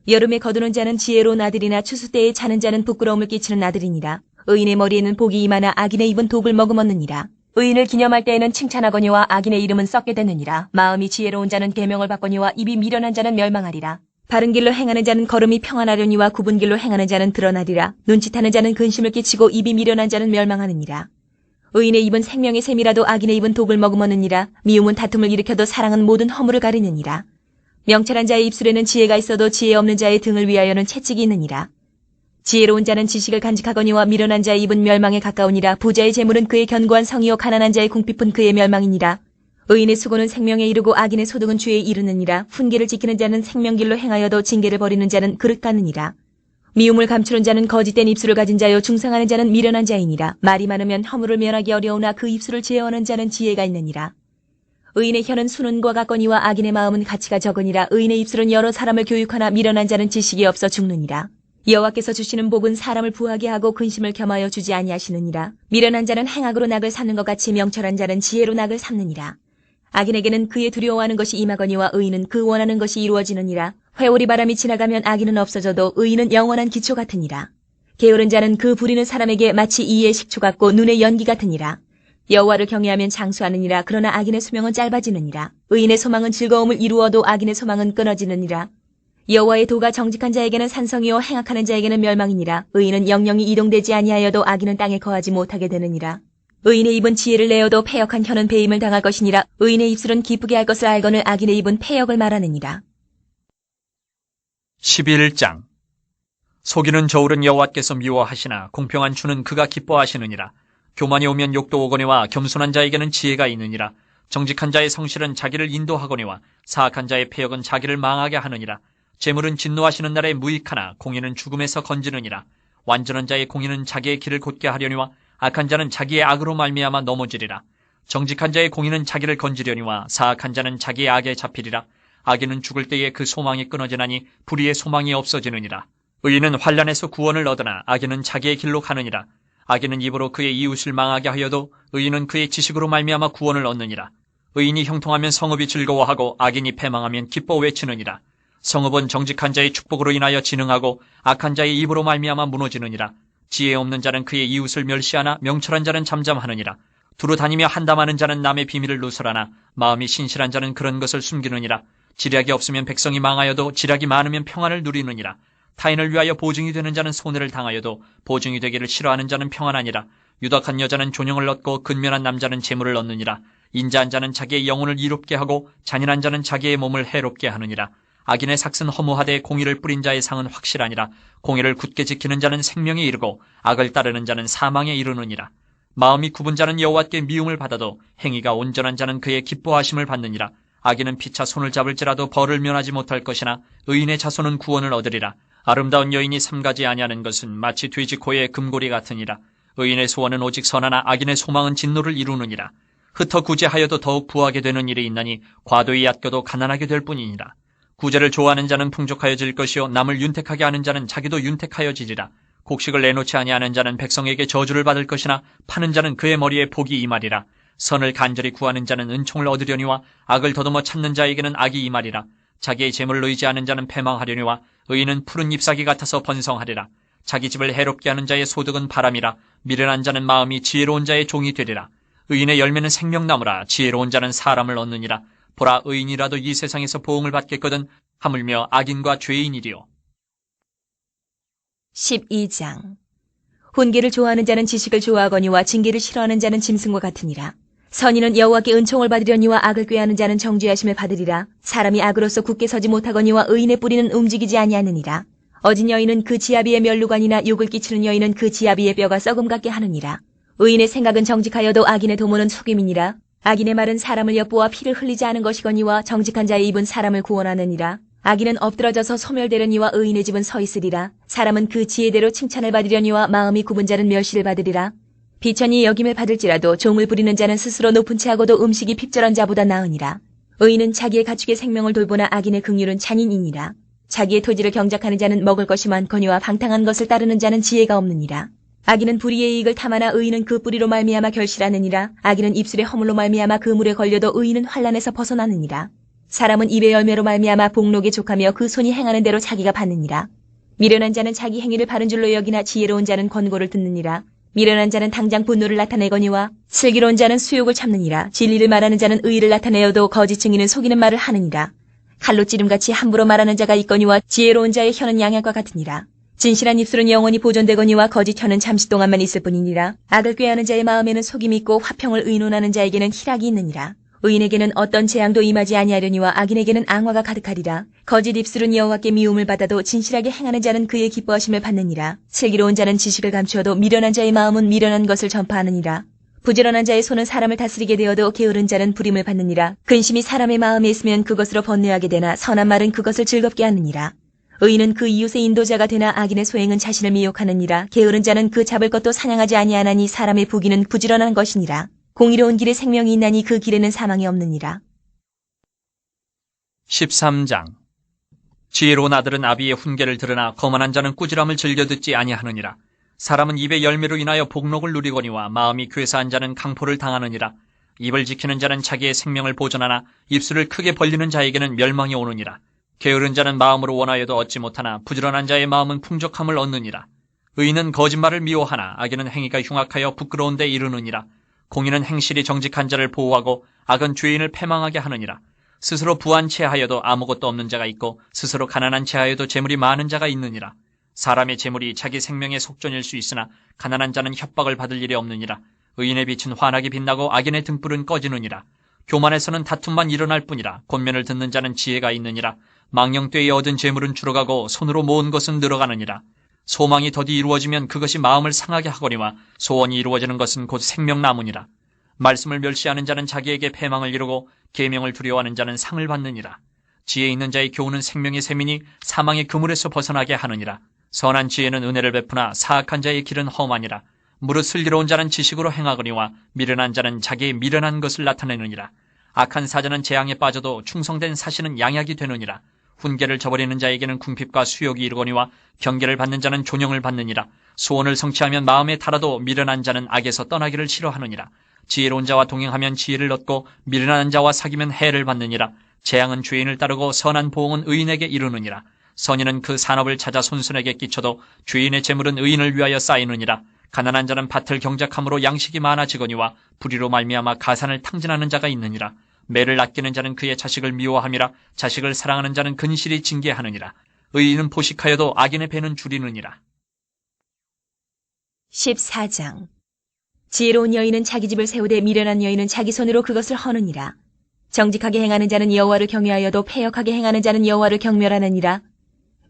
여름에 거두는 자는 지혜로운 아들이나 추수 때에 자는 자는 부끄러움을 끼치는 아들이니라. 의인의 머리에는 복이 임하나 악인의 입은 독을 머금었느니라. 의인을 기념할 때에는 칭찬하거니와 악인의 이름은 썩게 되느니라. 마음이 지혜로운 자는 계명을 받거니와 입이 미련한 자는 멸망하리라. 바른 길로 행하는 자는 걸음이 평안하려니와 굽은 길로 행하는 자는 드러나리라. 눈짓하는 자는 근심을 끼치고 입이 미련한 자는 멸망하느니라. 의인의 입은 생명의 샘이라도 악인의 입은 독을 머금었느니라. 미움은 다툼을 일으켜도 사랑은 모든 허물을 가리느니라. 명철한 자의 입술에는 지혜가 있어도 지혜 없는 자의 등을 위하여는 채찍이 있느니라. 지혜로운 자는 지식을 간직하거니와 미련한 자의 입은 멸망에 가까우니라. 부자의 재물은 그의 견고한 성이요 가난한 자의 궁핍은 그의 멸망이니라. 의인의 수고는 생명에 이르고 악인의 소득은 죄에 이르느니라. 훈계를 지키는 자는 생명길로 행하여도 징계를 버리는 자는 그릇 같느니라. 미움을 감추는 자는 거짓된 입술을 가진 자요 중상하는 자는 미련한 자이니라. 말이 많으면 허물을 면하기 어려우나 그 입술을 제어하는 자는 지혜가 있느니라. 의인의 혀는 수는과 같거니와 악인의 마음은 가치가 적으니라. 의인의 입술은 여러 사람을 교육하나 미련한 자는 지식이 없어 죽느니라. 여호와께서 주시는 복은 사람을 부하게 하고 근심을 겸하여 주지 아니하시느니라. 미련한 자는 행악으로 낙을 삼는 것 같이 명철한 자는 지혜로 낙을 삼느니라. 악인에게는 그의 두려워하는 것이 임하거니와 의인은 그 원하는 것이 이루어지느니라. 회오리 바람이 지나가면 악인은 없어져도 의인은 영원한 기초 같으니라. 게으른 자는 그 부리는 사람에게 마치 이의 식초 같고 눈의 연기 같으니라. 여호와를 경외하면 장수하느니라. 그러나 악인의 수명은 짧아지느니라. 의인의 소망은 즐거움을 이루어도 악인의 소망은 끊어지느니라. 여호와의 도가 정직한 자에게는 산성이요 행악하는 자에게는 멸망이니라. 의인은 영영이 이동되지 아니하여도 악인은 땅에 거하지 못하게 되느니라. 의인의 입은 지혜를 내어도 패역한 혀는 배임을 당할 것이니라. 의인의 입술은 기쁘게 할 것을 알거늘 악인의 입은 패역을 말하느니라. 11장. 속이는 저울은 여호와께서 미워하시나 공평한 주는 그가 기뻐하시느니라. 교만이 오면 욕도 오거니와 겸손한 자에게는 지혜가 있느니라. 정직한 자의 성실은 자기를 인도하거니와 사악한 자의 패역은 자기를 망하게 하느니라. 재물은 진노하시는 날에 무익하나 공의는 죽음에서 건지느니라. 완전한 자의 공의는 자기의 길을 곧게 하려니와 악한 자는 자기의 악으로 말미암아 넘어지리라. 정직한 자의 공의는 자기를 건지려니와 사악한 자는 자기의 악에 잡히리라. 악인은 죽을 때에 그 소망이 끊어지나니 불의의 소망이 없어지느니라. 의인은 환난에서 구원을 얻으나 악인은 자기의 길로 가느니라. 악인은 입으로 그의 이웃을 망하게 하여도 의인은 그의 지식으로 말미암아 구원을 얻느니라. 의인이 형통하면 성읍이 즐거워하고 악인이 패망하면 기뻐 외치느니라. 성읍은 정직한 자의 축복으로 인하여 진흥하고 악한 자의 입으로 말미암아 무너지느니라. 지혜 없는 자는 그의 이웃을 멸시하나 명철한 자는 잠잠하느니라. 두루 다니며 한담하는 자는 남의 비밀을 누설하나 마음이 신실한 자는 그런 것을 숨기느니라. 지략이 없으면 백성이 망하여도 지략이 많으면 평안을 누리느니라. 타인을 위하여 보증이 되는 자는 손해를 당하여도 보증이 되기를 싫어하는 자는 평안하니라. 유덕한 여자는 존영을 얻고 근면한 남자는 재물을 얻느니라. 인자한 자는 자기의 영혼을 이롭게 하고 잔인한 자는 자기의 몸을 해롭게 하느니라. 악인의 삭은 허무하되 공의를 뿌린 자의 상은 확실하니라. 공의를 굳게 지키는 자는 생명에 이르고 악을 따르는 자는 사망에 이르느니라. 마음이 굽은 자는 여호와께 미움을 받아도 행위가 온전한 자는 그의 기뻐하심을 받느니라. 악인은 피차 손을 잡을지라도 벌을 면하지 못할 것이나 의인의 자손은 구원을 얻으리라. 아름다운 여인이 삼가지 아니하는 것은 마치 돼지 코의 금고리 같으니라. 의인의 소원은 오직 선하나 악인의 소망은 진노를 이루느니라. 흩어 구제하여도 더욱 부하게 되는 일이 있나니 과도히 얕겨도 가난하게 될 뿐이니라. 구제를 좋아하는 자는 풍족하여질 것이요 남을 윤택하게 하는 자는 자기도 윤택하여지리라. 곡식을 내놓지 아니하는 자는 백성에게 저주를 받을 것이나 파는 자는 그의 머리에 복이 임하리라. 선을 간절히 구하는 자는 은총을 얻으려니와 악을 더듬어 찾는 자에게는 악이 임하리라. 자기의 재물을 의지하는 자는 패망하려니와 의인은 푸른 잎사귀 같아서 번성하리라. 자기 집을 해롭게 하는 자의 소득은 바람이라. 미련한 자는 마음이 지혜로운 자의 종이 되리라. 의인의 열매는 생명나무라. 지혜로운 자는 사람을 얻느니라. 보라, 의인이라도 이 세상에서 보응을 받겠거든 하물며 악인과 죄인이리요. 12장. 훈계를 좋아하는 자는 지식을 좋아하거니와 징계를 싫어하는 자는 짐승과 같으니라. 선인은 여호와께 은총을 받으려니와 악을 꾀하는 자는 정죄하심을 받으리라. 사람이 악으로서 굳게 서지 못하거니와 의인의 뿌리는 움직이지 아니하느니라. 어진 여인은 그 지아비의 멸루관이나 욕을 끼치는 여인은 그 지아비의 뼈가 썩음 같게 하느니라. 의인의 생각은 정직하여도 악인의 도모는 속임이니라. 악인의 말은 사람을 엿보아 피를 흘리지 않은 것이거니와 정직한 자의 입은 사람을 구원하느니라. 악인은 엎드러져서 소멸되려니와 의인의 집은 서 있으리라. 사람은 그 지혜대로 칭찬을 받으려니와 마음이 굽은 자는 멸시를 받으리라. 비천이 여김을 받을지라도 종을 부리는 자는 스스로 높은 채하고도 음식이 핍절한 자보다 나으니라. 의인은 자기의 가축의 생명을 돌보나 악인의 긍휼은 잔인이니라. 자기의 토지를 경작하는 자는 먹을 것이 많거니와 방탕한 것을 따르는 자는 지혜가 없느니라. 악인은 불의의 이익을 탐하나 의인은 그 뿌리로 말미암아 결실하느니라. 악인은 입술의 허물로 말미암아 그 물에 걸려도 의인은 환난에서 벗어나느니라. 사람은 입의 열매로 말미암아 복록에 족하며 그 손이 행하는 대로 자기가 받느니라. 미련한 자는 자기 행위를 바른 줄로 여기나 지혜로운 자는 권고를 듣느니라. 미련한 자는 당장 분노를 나타내거니와 슬기로운 자는 수욕을 참느니라. 진리를 말하는 자는 의의를 나타내어도 거짓 증인은 속이는 말을 하느니라. 칼로 찌름같이 함부로 말하는 자가 있거니와 지혜로운 자의 혀는 양약과 같으니라. 진실한 입술은 영원히 보존되거니와 거짓 혀는 잠시 동안만 있을 뿐이니라. 악을 꾀하는 자의 마음에는 속임이 있고 화평을 의논하는 자에게는 희락이 있느니라. 의인에게는 어떤 재앙도 임하지 아니하려니와 악인에게는 앙화가 가득하리라. 거짓 입술은 여호와께 미움을 받아도 진실하게 행하는 자는 그의 기뻐하심을 받느니라. 슬기로운 자는 지식을 감추어도 미련한 자의 마음은 미련한 것을 전파하느니라. 부지런한 자의 손은 사람을 다스리게 되어도 게으른 자는 부림을 받느니라. 근심이 사람의 마음에 있으면 그것으로 번뇌하게 되나 선한 말은 그것을 즐겁게 하느니라. 의인은 그 이웃의 인도자가 되나 악인의 소행은 자신을 미혹하느니라. 게으른 자는 그 잡을 것도 사냥하지 아니하나니 사람의 부귀는 부지런한 것이니라. 공의로운 길에 생명이 있나니 그 길에는 사망이 없느니라. 13장. 지혜로운 아들은 아비의 훈계를 들으나 거만한 자는 꾸지람을 즐겨 듣지 아니하느니라. 사람은 입의 열매로 인하여 복록을 누리거니와 마음이 괴사한 자는 강포를 당하느니라. 입을 지키는 자는 자기의 생명을 보존하나 입술을 크게 벌리는 자에게는 멸망이 오느니라. 게으른 자는 마음으로 원하여도 얻지 못하나 부지런한 자의 마음은 풍족함을 얻느니라. 의인은 거짓말을 미워하나 악인은 행위가 흉악하여 부끄러운 데 이르느니라. 공의는 행실이 정직한 자를 보호하고 악은 죄인을 패망하게 하느니라. 스스로 부한 채하여도 아무것도 없는 자가 있고 스스로 가난한 채하여도 재물이 많은 자가 있느니라. 사람의 재물이 자기 생명의 속전일 수 있으나 가난한 자는 협박을 받을 일이 없느니라. 의인의 빛은 환하게 빛나고 악인의 등불은 꺼지느니라. 교만에서는 다툼만 일어날 뿐이라. 권면을 듣는 자는 지혜가 있느니라. 망령되이 얻은 재물은 줄어가고 손으로 모은 것은 늘어가느니라. 소망이 더디 이루어지면 그것이 마음을 상하게 하거니와 소원이 이루어지는 것은 곧 생명나무니라. 말씀을 멸시하는 자는 자기에게 패망을 이루고 계명을 두려워하는 자는 상을 받느니라. 지혜 있는 자의 교훈은 생명의 셈이니 사망의 그물에서 벗어나게 하느니라. 선한 지혜는 은혜를 베푸나 사악한 자의 길은 험하니라. 무릇 슬기로운 자는 지식으로 행하거니와 미련한 자는 자기의 미련한 것을 나타내느니라. 악한 사자는 재앙에 빠져도 충성된 사신은 양약이 되느니라. 훈계를 저버리는 자에게는 궁핍과 수욕이 이르거니와 경계를 받는 자는 존영을 받느니라. 소원을 성취하면 마음에 달아도 미련한 자는 악에서 떠나기를 싫어하느니라. 지혜로운 자와 동행하면 지혜를 얻고 미련한 자와 사귀면 해를 받느니라. 재앙은 죄인을 따르고 선한 보응은 의인에게 이르느니라. 선인은 그 산업을 찾아 손손에게 끼쳐도 죄인의 재물은 의인을 위하여 쌓이느니라. 가난한 자는 밭을 경작함으로 양식이 많아지거니와 불의로 말미암아 가산을 탕진하는 자가 있느니라. 매를 아끼는 자는 그의 자식을 미워함이라. 자식을 사랑하는 자는 근실이 징계하느니라. 의인은 포식하여도 악인의 배는 줄이느니라. 14장. 지혜로운 여인은 자기 집을 세우되 미련한 여인은 자기 손으로 그것을 허느니라. 정직하게 행하는 자는 여호와를 경외하여도 패역하게 행하는 자는 여호와를 경멸하느니라.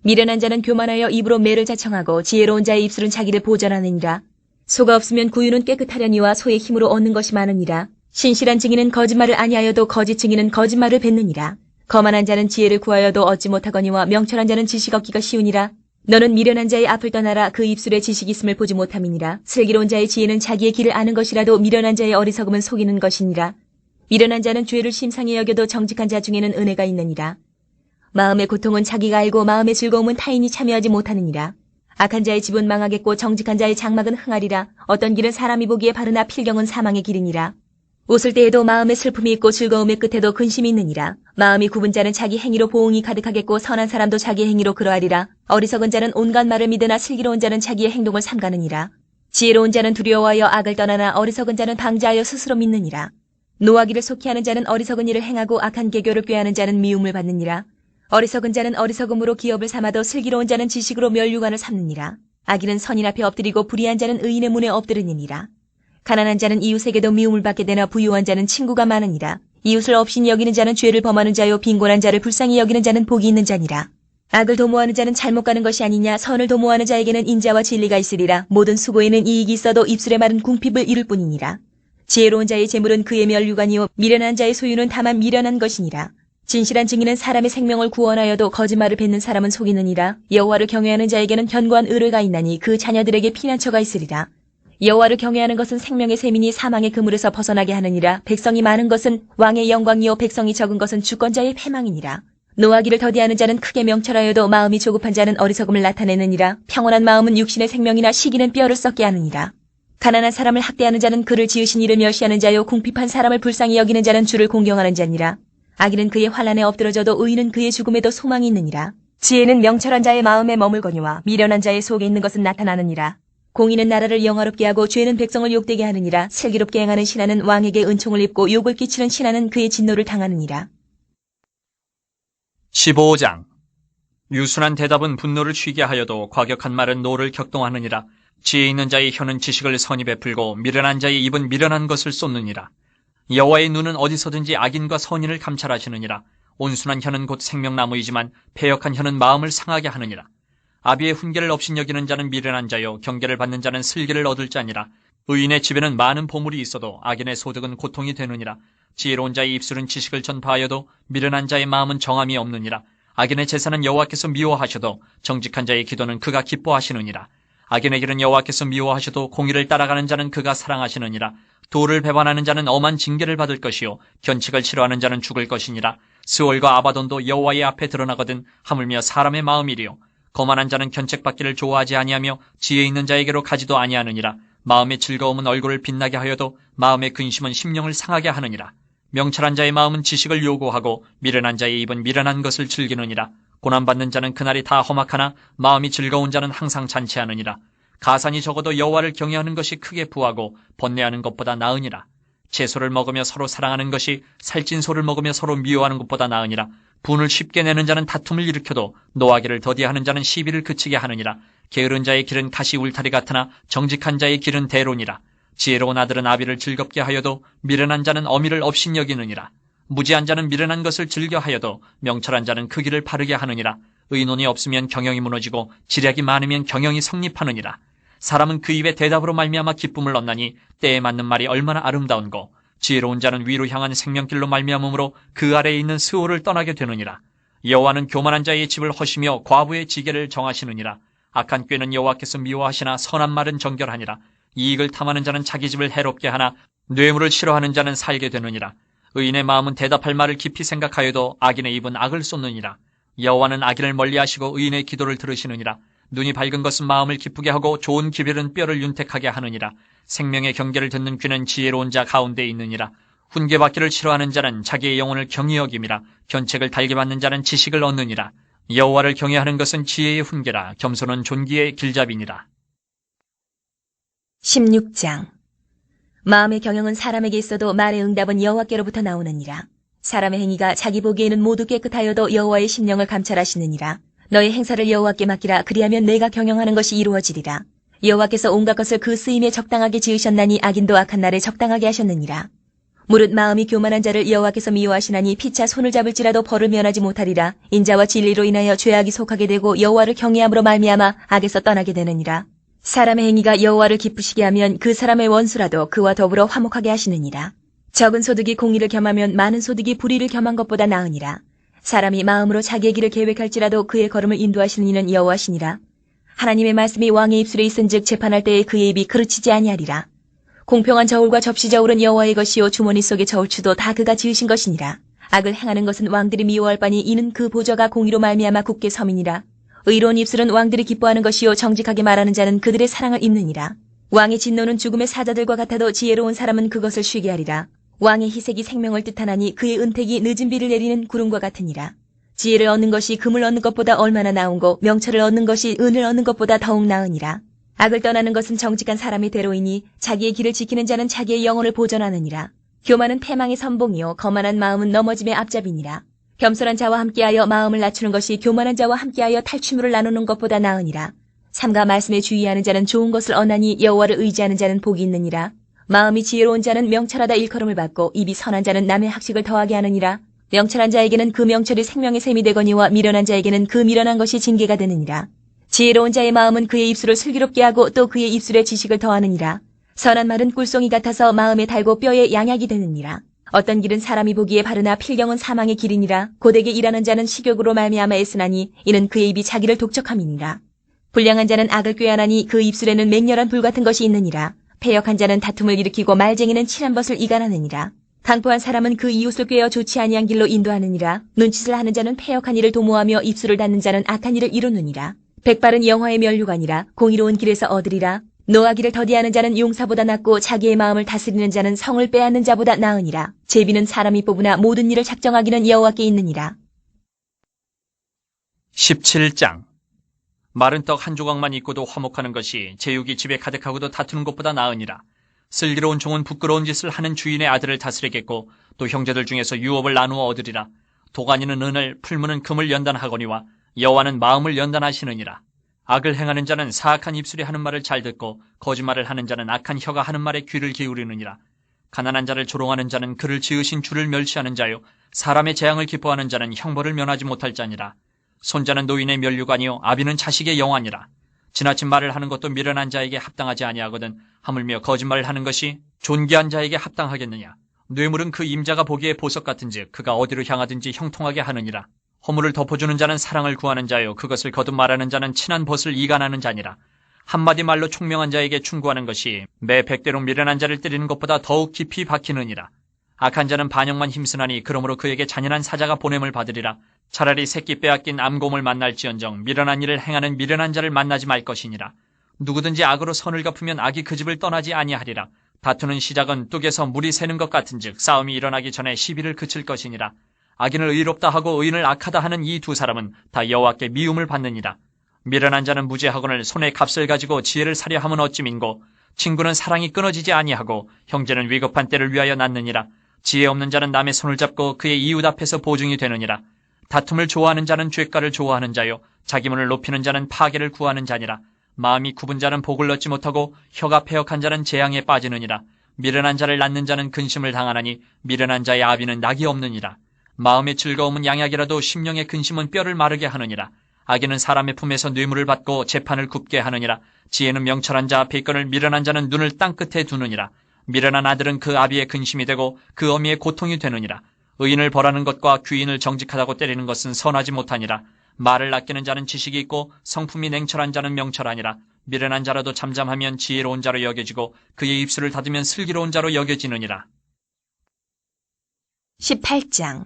미련한 자는 교만하여 입으로 매를 자청하고 지혜로운 자의 입술은 자기를 보전하느니라. 소가 없으면 구유는 깨끗하려니와 소의 힘으로 얻는 것이 많으니라. 신실한 증인은 거짓말을 아니하여도 거짓 증인은 거짓말을 뱉느니라. 거만한 자는 지혜를 구하여도 얻지 못하거니와 명철한 자는 지식 얻기가 쉬우니라. 너는 미련한 자의 앞을 떠나라. 그 입술에 지식이 있음을 보지 못함이니라. 슬기로운 자의 지혜는 자기의 길을 아는 것이라도 미련한 자의 어리석음은 속이는 것이니라. 미련한 자는 죄를 심상히 여겨도 정직한 자 중에는 은혜가 있느니라. 마음의 고통은 자기가 알고 마음의 즐거움은 타인이 참여하지 못하느니라. 악한 자의 집은 망하겠고 정직한 자의 장막은 흥하리라. 어떤 길은 사람이 보기에 바르나 필경은 사망의 길이니라. 웃을 때에도 마음에 슬픔이 있고 즐거움의 끝에도 근심이 있느니라. 마음이 굽은 자는 자기 행위로 보응이 가득하겠고 선한 사람도 자기 행위로 그러하리라. 어리석은 자는 온갖 말을 믿으나 슬기로운 자는 자기의 행동을 삼가느니라. 지혜로운 자는 두려워하여 악을 떠나나 어리석은 자는 방자하여 스스로 믿느니라. 노하기를 속히 하는 자는 어리석은 일을 행하고 악한 계교를 꾀하는 자는 미움을 받느니라. 어리석은 자는 어리석음으로 기업을 삼아도 슬기로운 자는 지식으로 멸류관을 삼느니라. 악인은 선인 앞에 엎드리고 불의한 자는 의인의 문에 엎드리느니라. 가난한 자는 이웃에게도 미움을 받게 되나 부유한 자는 친구가 많으니라. 이웃을 업신이 여기는 자는 죄를 범하는 자요 빈곤한 자를 불쌍히 여기는 자는 복이 있는 자니라. 악을 도모하는 자는 잘못 가는 것이 아니냐. 선을 도모하는 자에게는 인자와 진리가 있으리라. 모든 수고에는 이익이 있어도 입술의 말은 궁핍을 이룰 뿐이니라. 지혜로운 자의 재물은 그의 멸류관이요 미련한 자의 소유는 다만 미련한 것이니라. 진실한 증인은 사람의 생명을 구원하여도 거짓말을 뱉는 사람은 속이느니라. 여호와를 경외하는 자에게는 견고한 의뢰가 있나니 그 자녀들에게 피난처가 있으리라. 여호와를 경외하는 것은 생명의 셈이니 사망의 그물에서 벗어나게 하느니라. 백성이 많은 것은 왕의 영광이요 백성이 적은 것은 주권자의 패망이니라. 노하기를 더디하는 자는 크게 명철하여도 마음이 조급한 자는 어리석음을 나타내느니라. 평온한 마음은 육신의 생명이나 시기는 뼈를 썩게 하느니라. 가난한 사람을 학대하는 자는 그를 지으신 이를 멸시하는 자요 궁핍한 사람을 불쌍히 여기는 자는 주를 공경하는 자니라. 악인은 그의 환난에 엎드러져도 의인은 그의 죽음에도 소망이 있느니라. 지혜는 명철한 자의 마음에 머물거니와 미련한 자의 속에 있는 것은 나타나느니라. 공의는 나라를 영화롭게 하고 죄는 백성을 욕되게 하느니라. 슬기롭게 행하는 신하는 왕에게 은총을 입고 욕을 끼치는 신하는 그의 진노를 당하느니라. 15장. 유순한 대답은 분노를 쉬게 하여도 과격한 말은 노를 격동하느니라. 지혜 있는 자의 혀는 지식을 선히 베풀고 미련한 자의 입은 미련한 것을 쏟느니라. 여호와의 눈은 어디서든지 악인과 선인을 감찰하시느니라. 온순한 혀는 곧 생명나무이지만 패역한 혀는 마음을 상하게 하느니라. 아비의 훈계를 없인 여기는 자는 미련한 자요 경계를 받는 자는 슬기를 얻을 자니라. 의인의 집에는 많은 보물이 있어도 악인의 소득은 고통이 되느니라. 지혜로운 자의 입술은 지식을 전파하여도 미련한 자의 마음은 정함이 없느니라. 악인의 제사는 여호와께서 미워하셔도 정직한 자의 기도는 그가 기뻐하시느니라. 악인의 길은 여호와께서 미워하셔도 공의를 따라가는 자는 그가 사랑하시느니라. 도를 배반하는 자는 엄한 징계를 받을 것이요 견칙을 싫어하는 자는 죽을 것이니라. 스올과 아바돈도 여호와의 앞에 드러나거든 하물며 사람의 마음이리요. 거만한 자는 견책받기를 좋아하지 아니하며 지혜 있는 자에게로 가지도 아니하느니라. 마음의 즐거움은 얼굴을 빛나게 하여도 마음의 근심은 심령을 상하게 하느니라. 명철한 자의 마음은 지식을 요구하고 미련한 자의 입은 미련한 것을 즐기느니라. 고난받는 자는 그날이 다 험악하나 마음이 즐거운 자는 항상 잔치하느니라. 가산이 적어도 여호와를 경외하는 것이 크게 부하고 번뇌하는 것보다 나으니라. 채소를 먹으며 서로 사랑하는 것이 살찐 소를 먹으며 서로 미워하는 것보다 나으니라. 분을 쉽게 내는 자는 다툼을 일으켜도 노하기를 더디하는 자는 시비를 그치게 하느니라. 게으른 자의 길은 가시 울타리 같으나 정직한 자의 길은 대로니라. 지혜로운 아들은 아비를 즐겁게 하여도 미련한 자는 어미를 업신 여기느니라. 무지한 자는 미련한 것을 즐겨 하여도 명철한 자는 그 길을 바르게 하느니라. 의논이 없으면 경영이 무너지고 지략이 많으면 경영이 성립하느니라. 사람은 그 입에 대답으로 말미암아 기쁨을 얻나니 때에 맞는 말이 얼마나 아름다운고 지혜로운 자는 위로 향한 생명길로 말미암음으로 그 아래에 있는 스올을 떠나게 되느니라. 여호와는 교만한 자의 집을 허시며 과부의 지게를 정하시느니라. 악한 꾀는 여호와께서 미워하시나 선한 말은 정결하니라. 이익을 탐하는 자는 자기 집을 해롭게 하나 뇌물을 싫어하는 자는 살게 되느니라. 의인의 마음은 대답할 말을 깊이 생각하여도 악인의 입은 악을 쏟느니라. 여호와는 악인을 멀리하시고 의인의 기도를 들으시느니라. 눈이 밝은 것은 마음을 기쁘게 하고 좋은 기별은 뼈를 윤택하게 하느니라. 생명의 경계를 듣는 귀는 지혜로운 자 가운데 있느니라. 훈계받기를 싫어하는 자는 자기의 영혼을 경히 여김이라. 견책을 달게 받는 자는 지식을 얻느니라. 여호와를 경외하는 것은 지혜의 훈계라. 겸손은 존귀의 길잡이니라. 16장. 마음의 경영은 사람에게 있어도 말의 응답은 여호와께로부터 나오느니라. 사람의 행위가 자기 보기에는 모두 깨끗하여도 여호와의 심령을 감찰하시느니라. 너의 행사를 여호와께 맡기라. 그리하면 내가 경영하는 것이 이루어지리라. 여호와께서 온갖 것을 그 쓰임에 적당하게 지으셨나니 악인도 악한 날에 적당하게 하셨느니라. 무릇 마음이 교만한 자를 여호와께서 미워하시나니 피차 손을 잡을지라도 벌을 면하지 못하리라. 인자와 진리로 인하여 죄악이 속하게 되고 여호와를 경외함으로 말미암아 악에서 떠나게 되느니라. 사람의 행위가 여호와를 기쁘시게 하면 그 사람의 원수라도 그와 더불어 화목하게 하시느니라. 적은 소득이 공의를 겸하면 많은 소득이 불의를 겸한 것보다 나으니라. 사람이 마음으로 자기의 길을 계획할지라도 그의 걸음을 인도하시는 이는 여호와시니라. 하나님의 말씀이 왕의 입술에 있은즉 재판할 때에 그의 입이 그르치지 아니하리라. 공평한 저울과 접시 저울은 여호와의 것이요 주머니 속의 저울추도 다 그가 지으신 것이니라. 악을 행하는 것은 왕들이 미워할 바니 이는 그 보좌가 공의로 말미암아 굳게 섬이니라. 의로운 입술은 왕들이 기뻐하는 것이요 정직하게 말하는 자는 그들의 사랑을 입느니라. 왕의 진노는 죽음의 사자들과 같아도 지혜로운 사람은 그것을 쉬게 하리라. 왕의 희색이 생명을 뜻하나니 그의 은택이 늦은 비를 내리는 구름과 같으니라. 지혜를 얻는 것이 금을 얻는 것보다 얼마나 나은고 명철을 얻는 것이 은을 얻는 것보다 더욱 나으니라. 악을 떠나는 것은 정직한 사람의 대로이니 자기의 길을 지키는 자는 자기의 영혼을 보존하느니라. 교만은 패망의 선봉이요 거만한 마음은 넘어짐의 앞잡이니라. 겸손한 자와 함께하여 마음을 낮추는 것이 교만한 자와 함께하여 탈취물을 나누는 것보다 나으니라. 삼가 말씀에 주의하는 자는 좋은 것을 얻나니 여호와를 의지하는 자는 복이 있느니라. 마음이 지혜로운 자는 명철하다 일컬음을 받고 입이 선한 자는 남의 학식을 더하게 하느니라. 명철한 자에게는 그 명철이 생명의 샘이 되거니와 미련한 자에게는 그 미련한 것이 징계가 되느니라. 지혜로운 자의 마음은 그의 입술을 슬기롭게 하고 또 그의 입술에 지식을 더하느니라. 선한 말은 꿀송이 같아서 마음에 달고 뼈에 양약이 되느니라. 어떤 길은 사람이 보기에 바르나 필경은 사망의 길이니라. 고되게 일하는 자는 식욕으로 말미암아 애쓰나니 이는 그의 입이 자기를 독촉함이니라. 불량한 자는 악을 꾀하나니 그 입술에는 맹렬한 불 같은 것이 있느니라. 패역한 자는 다툼을 일으키고 말쟁이는 친한 벗을 이간하느니라. 강포한 사람은 그 이웃을 꾀어 좋지 아니한 길로 인도하느니라. 눈짓을 하는 자는 패역한 일을 도모하며 입술을 닫는 자는 악한 일을 이루느니라. 백발은 영화의 면류관이라. 공의로운 길에서 얻으리라. 노하기를 더디하는 자는 용사보다 낫고 자기의 마음을 다스리는 자는 성을 빼앗는 자보다 나으니라. 제비는 사람이 뽑으나 모든 일을 작정하기는 여호와께 있느니라. 17장. 마른 떡 한 조각만 있고도 화목하는 것이 제육이 집에 가득하고도 다투는 것보다 나으니라. 슬기로운 종은 부끄러운 짓을 하는 주인의 아들을 다스리겠고 또 형제들 중에서 유업을 나누어 얻으리라. 도가니는 은을 풀무는 금을 연단하거니와 여호와는 마음을 연단하시느니라. 악을 행하는 자는 사악한 입술이 하는 말을 잘 듣고 거짓말을 하는 자는 악한 혀가 하는 말에 귀를 기울이느니라. 가난한 자를 조롱하는 자는 그를 지으신 주를 멸시하는 자요 사람의 재앙을 기뻐하는 자는 형벌을 면하지 못할 자니라. 손자는 노인의 면류관이요 아비는 자식의 영화니라. 지나친 말을 하는 것도 미련한 자에게 합당하지 아니하거든 하물며 거짓말을 하는 것이 존귀한 자에게 합당하겠느냐. 뇌물은 그 임자가 보기에 보석 같은즉 그가 어디로 향하든지 형통하게 하느니라. 허물을 덮어주는 자는 사랑을 구하는 자요 그것을 거듭 말하는 자는 친한 벗을 이간하는 자니라. 한마디 말로 총명한 자에게 충고하는 것이 매 100대로 미련한 자를 때리는 것보다 더욱 깊이 박히느니라. 악한 자는 반역만 힘쓰나니 그러므로 그에게 잔인한 사자가 보냄을 받으리라. 차라리 새끼 빼앗긴 암곰을 만날지언정 미련한 일을 행하는 미련한 자를 만나지 말 것이니라. 누구든지 악으로 선을 갚으면 악이 그 집을 떠나지 아니하리라. 다투는 시작은 뚝에서 물이 새는 것 같은즉 싸움이 일어나기 전에 시비를 그칠 것이니라. 악인을 의롭다 하고 의인을 악하다 하는 이 두 사람은 다 여호와께 미움을 받느니라. 미련한 자는 무죄하거늘 손에 값을 가지고 지혜를 사려 함은 어찌 민고 친구는 사랑이 끊어지지 아니하고 형제는 위급한 때를 위하여 낳느니라. 지혜 없는 자는 남의 손을 잡고 그의 이웃 앞에서 보증이 되느니라. 다툼을 좋아하는 자는 죄가를 좋아하는 자요 자기 문을 높이는 자는 파괴를 구하는 자니라. 마음이 굽은 자는 복을 얻지 못하고 혀가 패역한 자는 재앙에 빠지느니라. 미련한 자를 낳는 자는 근심을 당하나니 미련한 자의 아비는 낙이 없느니라. 마음의 즐거움은 양약이라도 심령의 근심은 뼈를 마르게 하느니라. 악인은 사람의 품에서 뇌물을 받고 재판을 굽게 하느니라. 지혜는 명철한 자 앞에 있거늘 미련한 자는 눈을 땅끝에 두느니라. 미련한 아들은 그 아비의 근심이 되고 그 어미의 고통이 되느니라. 의인을 벌하는 것과 귀인을 정직하다고 때리는 것은 선하지 못하니라. 말을 아끼는 자는 지식이 있고 성품이 냉철한 자는 명철하니라. 미련한 자라도 잠잠하면 지혜로운 자로 여겨지고 그의 입술을 닫으면 슬기로운 자로 여겨지느니라. 18장.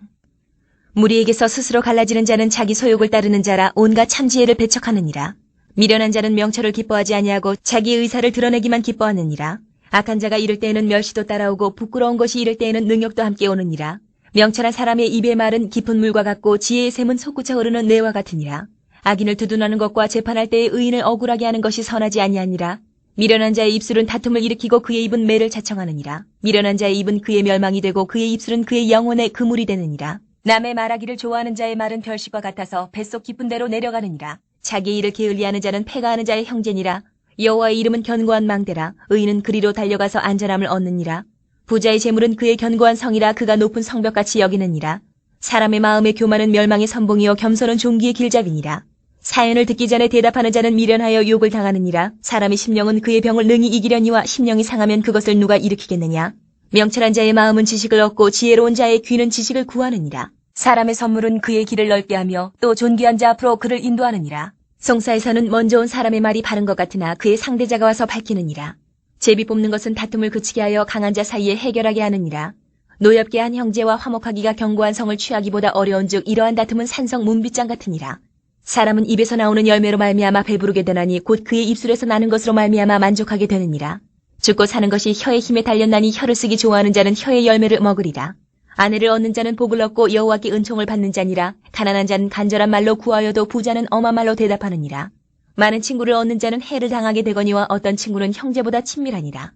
무리에게서 스스로 갈라지는 자는 자기 소욕을 따르는 자라 온갖 참지혜를 배척하느니라. 미련한 자는 명철을 기뻐하지 아니하고 자기 의사를 드러내기만 기뻐하느니라. 악한 자가 이를 때에는 멸시도 따라오고 부끄러운 것이 이를 때에는 능욕도 함께 오느니라. 명철한 사람의 입의 말은 깊은 물과 같고 지혜의 샘은 솟구쳐 흐르는 내와 같으니라. 악인을 두둔하는 것과 재판할 때에 의인을 억울하게 하는 것이 선하지 아니하니라. 미련한 자의 입술은 다툼을 일으키고 그의 입은 매를 자청하느니라. 미련한 자의 입은 그의 멸망이 되고 그의 입술은 그의 영혼의 그물이 되느니라. 남의 말하기를 좋아하는 자의 말은 별식과 같아서 뱃속 깊은 데로 내려가느니라. 자기 일을 게을리하는 자는 패가하는 자의 형제니라. 여호와의 이름은 견고한 망대라. 의인은 그리로 달려가서 안전함을 얻느니라. 부자의 재물은 그의 견고한 성이라 그가 높은 성벽같이 여기느니라. 사람의 마음의 교만은 멸망의 선봉이요 겸손은 종기의 길잡이니라. 사연을 듣기 전에 대답하는 자는 미련하여 욕을 당하느니라. 사람의 심령은 그의 병을 능히 이기려니와 심령이 상하면 그것을 누가 일으키겠느냐. 명철한 자의 마음은 지식을 얻고 지혜로운 자의 귀는 지식을 구하느니라. 사람의 선물은 그의 길을 넓게 하며 또 존귀한 자 앞으로 그를 인도하느니라. 송사에서는 먼저 온 사람의 말이 바른 것 같으나 그의 상대자가 와서 밝히느니라. 제비 뽑는 것은 다툼을 그치게 하여 강한 자 사이에 해결하게 하느니라. 노엽게 한 형제와 화목하기가 견고한 성을 취하기보다 어려운즉 이러한 다툼은 산성 문빗장 같으니라. 사람은 입에서 나오는 열매로 말미암아 배부르게 되나니 곧 그의 입술에서 나는 것으로 말미암아 만족하게 되느니라. 죽고 사는 것이 혀의 힘에 달렸나니 혀를 쓰기 좋아하는 자는 혀의 열매를 먹으리라. 아내를 얻는 자는 복을 얻고 여호와께 은총을 받는 자니라. 가난한 자는 간절한 말로 구하여도 부자는 엄한 말로 대답하느니라. 많은 친구를 얻는 자는 해를 당하게 되거니와 어떤 친구는 형제보다 친밀하니라.